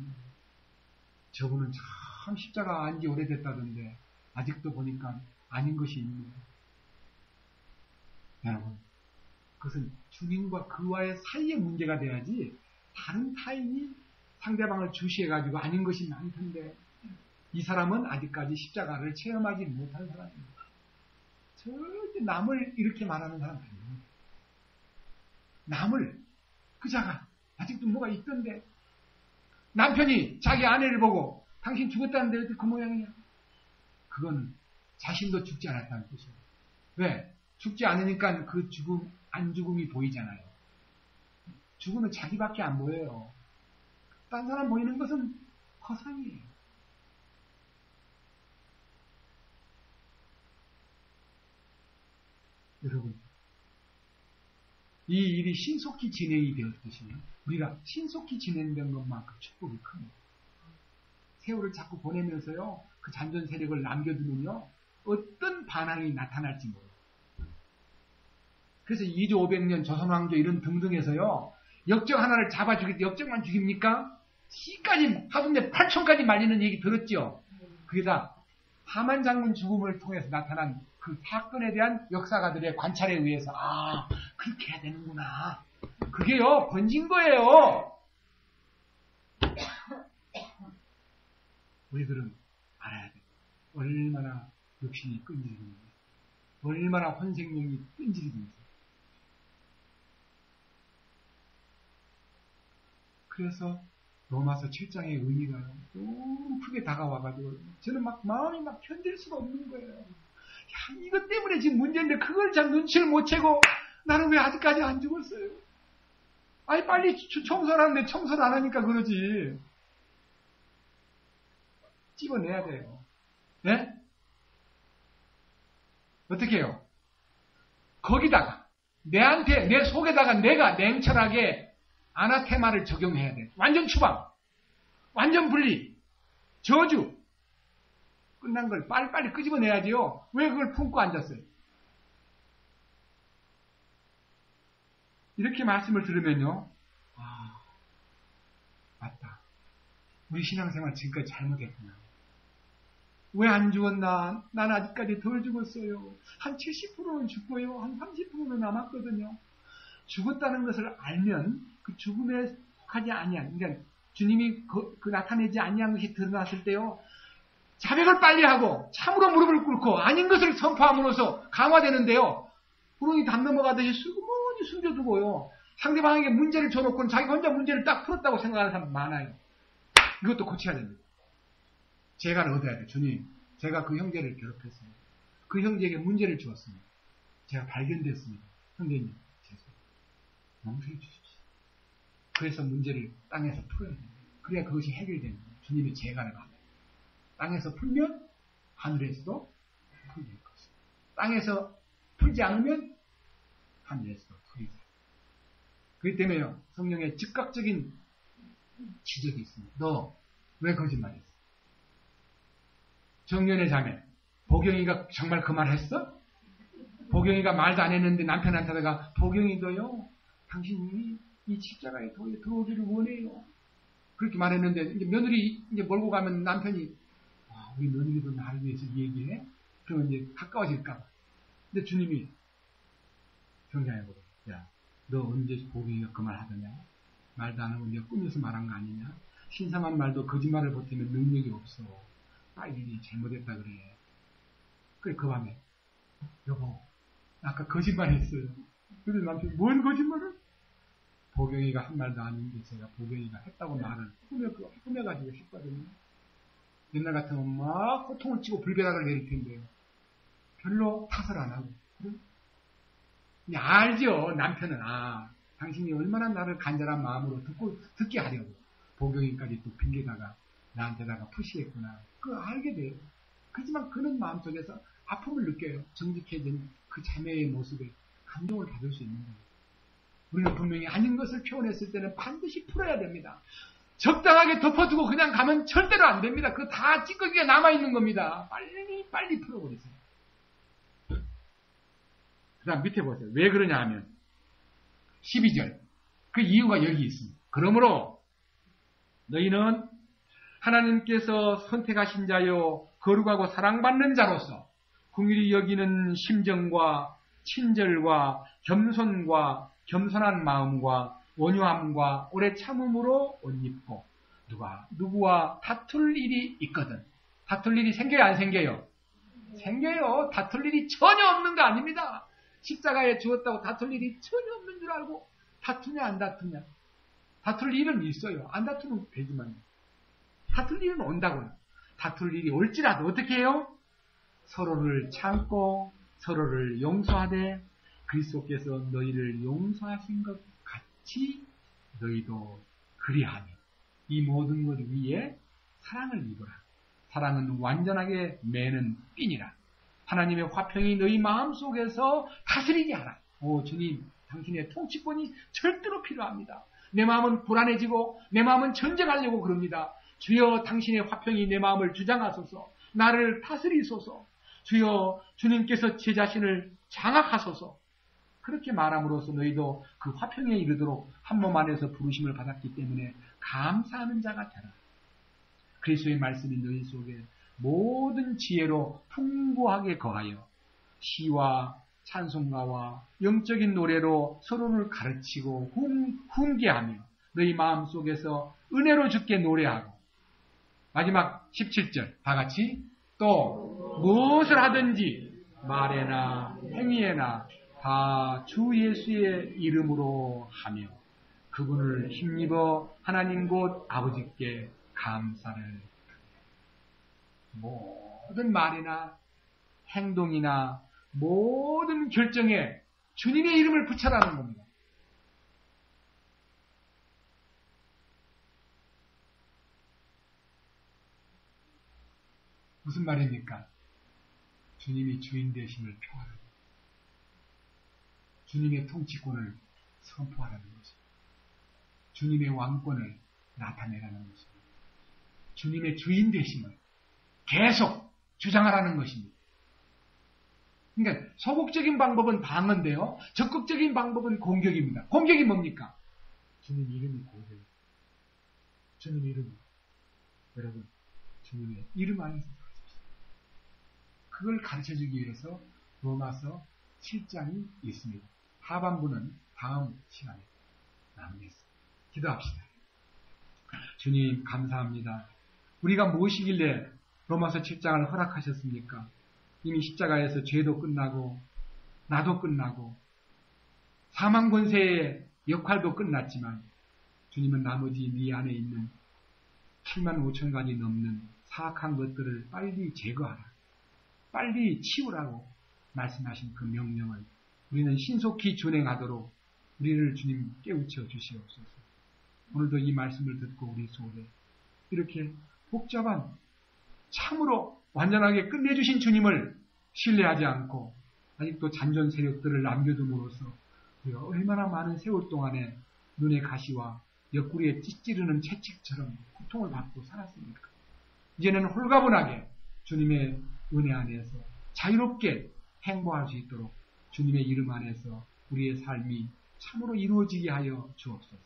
저분은 참 십자가 안지 오래됐다던데 아직도 보니까 아닌 것이 있네. 여러분, 그것은 주님과 그와의 사이의 문제가 돼야지 다른 타인이 상대방을 주시해가지고 아닌 것이 많던데 이 사람은 아직까지 십자가를 체험하지 못한 사람입니다. 절대 남을 이렇게 말하는 사람 아닙니다. 남을 그 자가 아직도 뭐가 있던데 남편이 자기 아내를 보고 당신 죽었다는데 어떻게 그 모양이냐? 그건 자신도 죽지 않았다는 뜻이에요. 왜? 죽지 않으니까 그 죽음, 안 죽음이 보이잖아요. 죽음은 자기밖에 안 보여요. 딴 사람 보이는 것은 허상이에요. 여러분, 이 일이 신속히 진행이 되었듯이 우리가 신속히 진행된 것만큼 축복이 큽니다. 세월을 자꾸 보내면서요, 그 잔존 세력을 남겨두면요, 어떤 반항이 나타날지 모릅니다. 그래서 2조 500년 조선왕조 이런 등등에서요, 역적 하나를 잡아주기, 역적만 죽입니까? 시까지, 하순대 8천까지 말리는 얘기 들었죠? 그게 다 하만 장군 죽음을 통해서 나타난 그 사건에 대한 역사가들의 관찰에 의해서, 아, 그렇게 해야 되는구나. 그게요, 번진 거예요. 우리들은 알아야 돼. 얼마나 육신이 끈질긴지, 얼마나 혼생명이 끈질긴지. 그래서 로마서 7장의 의미가 너무 크게 다가와가지고 저는 마음이 견딜 수가 없는 거예요. 야, 이것 때문에 지금 문제인데 그걸 참 눈치를 못 채고 나는 왜 아직까지 안 죽었어요? 아니 빨리 청소를 하는데 청소를 안 하니까 그러지. 집어내야 돼요. 네? 어떻게 해요? 거기다가 내한테, 내 속에다가 내가 냉철하게 아나테마를 적용해야 돼. 완전 추방, 완전 분리, 저주. 끝난 걸 빨리빨리 끄집어내야지요. 왜 그걸 품고 앉았어요? 이렇게 말씀을 들으면요, 아, 맞다. 우리 신앙생활 지금까지 잘못했구나. 왜 안 죽었나? 난 아직까지 덜 죽었어요. 한 70%는 죽고요. 한 30%는 남았거든요. 죽었다는 것을 알면 그 죽음에 속하지 아니한, 그러니까 주님이 그 나타내지 아니한 것이 드러났을 때요, 자백을 빨리 하고 참으로 무릎을 꿇고 아닌 것을 선포함으로써 강화되는데요, 구렁이 담 넘어가듯이 슬그머니 숨겨두고요, 상대방에게 문제를 줘놓고는 자기 혼자 문제를 딱 풀었다고 생각하는 사람 많아요. 이것도 고쳐야 됩니다. 재간을 얻어야 돼. 주님, 제가 그 형제를 괴롭혔어요. 그 형제에게 문제를 주었습니다. 제가 발견됐습니다. 형제님, 죄송합니다. 용서해 주십시오. 그래서 문제를 땅에서 풀어야 됩니다. 그래야 그것이 해결됩니다. 주님의 재간을 받아요. 땅에서 풀면 하늘에서도 풀릴 것입니다. 땅에서 풀지 않으면 하늘에서도 풀리지 않습니다. 그렇기 때문에요, 성령의 즉각적인 지적이 있습니다. 너 왜 거짓말했어? 정년의 자매 보경이가 정말 그 말 했어? 보경이가 말도 안 했는데 남편한테다가 보경이도요, 당신이 이 십자가에 들어오기를 원해요. 그렇게 말했는데, 이제 며느리 이제 몰고 가면 남편이, 아, 우리 며느리도 나를 위해서 얘기해? 그러면 이제 가까워질까봐. 근데 주님이 경장해보고, 야, 너 언제 보경이가 그 말 하더냐? 말도 안 하고 네가 꾸며서 말한 거 아니냐? 신성한 말도 거짓말을 보태면 능력이 없어. 아, 이게 잘못했다 그래. 그래, 그 밤에, 여보, 아까 거짓말 했어요. 그래서 남편이, 뭔 거짓말을? 보경이가 한 말도 아닌데 제가 보경이가 했다고 말을 꾸며가지고 했거든요. 옛날 같으면 막 호통을 치고 불벼락을 내릴 텐데요. 별로 탓을 안 하고. 그래? 알죠. 남편은, 아, 당신이 얼마나 나를 간절한 마음으로 듣게 하려고 보경이까지 또 핑계다가 나한테다가 푸시했구나. 그거 알게 돼요. 그렇지만 그는 마음속에서 아픔을 느껴요. 정직해진 그 자매의 모습에 감동을 받을 수 있는 거예요. 우리는 분명히 아닌 것을 표현했을 때는 반드시 풀어야 됩니다. 적당하게 덮어두고 그냥 가면 절대로 안 됩니다. 그거 다 찌꺼기가 남아있는 겁니다. 빨리 풀어버리세요. 그 다음 밑에 보세요. 왜 그러냐 하면 12절. 그 이유가 여기 있습니다. 그러므로 너희는 하나님께서 선택하신 자요 거룩하고 사랑받는 자로서 긍휼히 여기는 심정과 친절과 겸손과 겸손한 마음과 온유함과 오래 참음으로 옷 입고 누구와 다툴 일이 있거든. 다툴 일이 생겨요, 안 생겨요? 생겨요. 다툴 일이 전혀 없는 거 아닙니다. 십자가에 죽었다고 다툴 일이 전혀 없는 줄 알고 다투냐 안 다투냐. 다툴 일은 있어요. 안 다투면 되지만 다툴 일은 온다고요. 다툴 일이 올지라도 어떻게 해요? 서로를 참고 서로를 용서하되 그리스도께서 너희를 용서하신 것 같이 너희도 그리하니 이 모든 것 위에 사랑을 입어라. 사랑은 완전하게 매는 핀이라. 하나님의 화평이 너희 마음속에서 다스리게 하라. 오 주님, 당신의 통치권이 절대로 필요합니다. 내 마음은 불안해지고 내 마음은 전쟁하려고 그럽니다. 주여 당신의 화평이 내 마음을 주장하소서. 나를 다스리소서. 주여 주님께서 제 자신을 장악하소서. 그렇게 말함으로써 너희도 그 화평에 이르도록 한 몸 안에서 부르심을 받았기 때문에 감사하는 자가 되라. 그리스도의 말씀이 너희 속에 모든 지혜로 풍부하게 거하여 시와 찬송가와 영적인 노래로 서로를 가르치고 훈계하며 너희 마음속에서 은혜로 주께 노래하고 마지막 17절 다 같이 또 무엇을 하든지 말에나 행위에나 다 주 예수의 이름으로 하며 그분을 힘입어 하나님 곧 아버지께 감사를 모든 말이나 행동이나 모든 결정에 주님의 이름을 붙여라는 겁니다. 무슨 말입니까? 주님이 주인 되심을 표하라는 거예요. 주님의 통치권을 선포하라는 것입니다. 주님의 왕권을 나타내라는 것입니다. 주님의 주인 되심을 계속 주장하라는 것입니다. 그러니까 소극적인 방법은 방어인데요. 적극적인 방법은 공격입니다. 공격이 뭡니까? 주님 이름이 공격입니다. 주님 이름이. 여러분, 주님의 이름 안에서 살아십시오. 그걸 가르쳐주기 위해서 로마서 7장이 있습니다. 하반부는 다음 시간에 나누겠습니다. 기도합시다. 주님 감사합니다. 우리가 무엇이길래 로마서 7장을 허락하셨습니까? 이미 십자가에서 죄도 끝나고 나도 끝나고 사망 권세의 역할도 끝났지만 주님은 나머지 네 안에 있는 7만 5천 가지 넘는 사악한 것들을 빨리 제거하라. 빨리 치우라고 말씀하신 그 명령을 우리는 신속히 준행하도록 우리를 주님 깨우쳐 주시옵소서. 오늘도 이 말씀을 듣고 우리 속에 이렇게 복잡한 참으로 완전하게 끝내주신 주님을 신뢰하지 않고 아직도 잔존 세력들을 남겨둠으로써 우리가 얼마나 많은 세월 동안에 눈의 가시와 옆구리에 찌찌르는 채찍처럼 고통을 받고 살았습니까? 이제는 홀가분하게 주님의 은혜 안에서 자유롭게 행보할 수 있도록 주님의 이름 안에서 우리의 삶이 참으로 이루어지게 하여 주옵소서.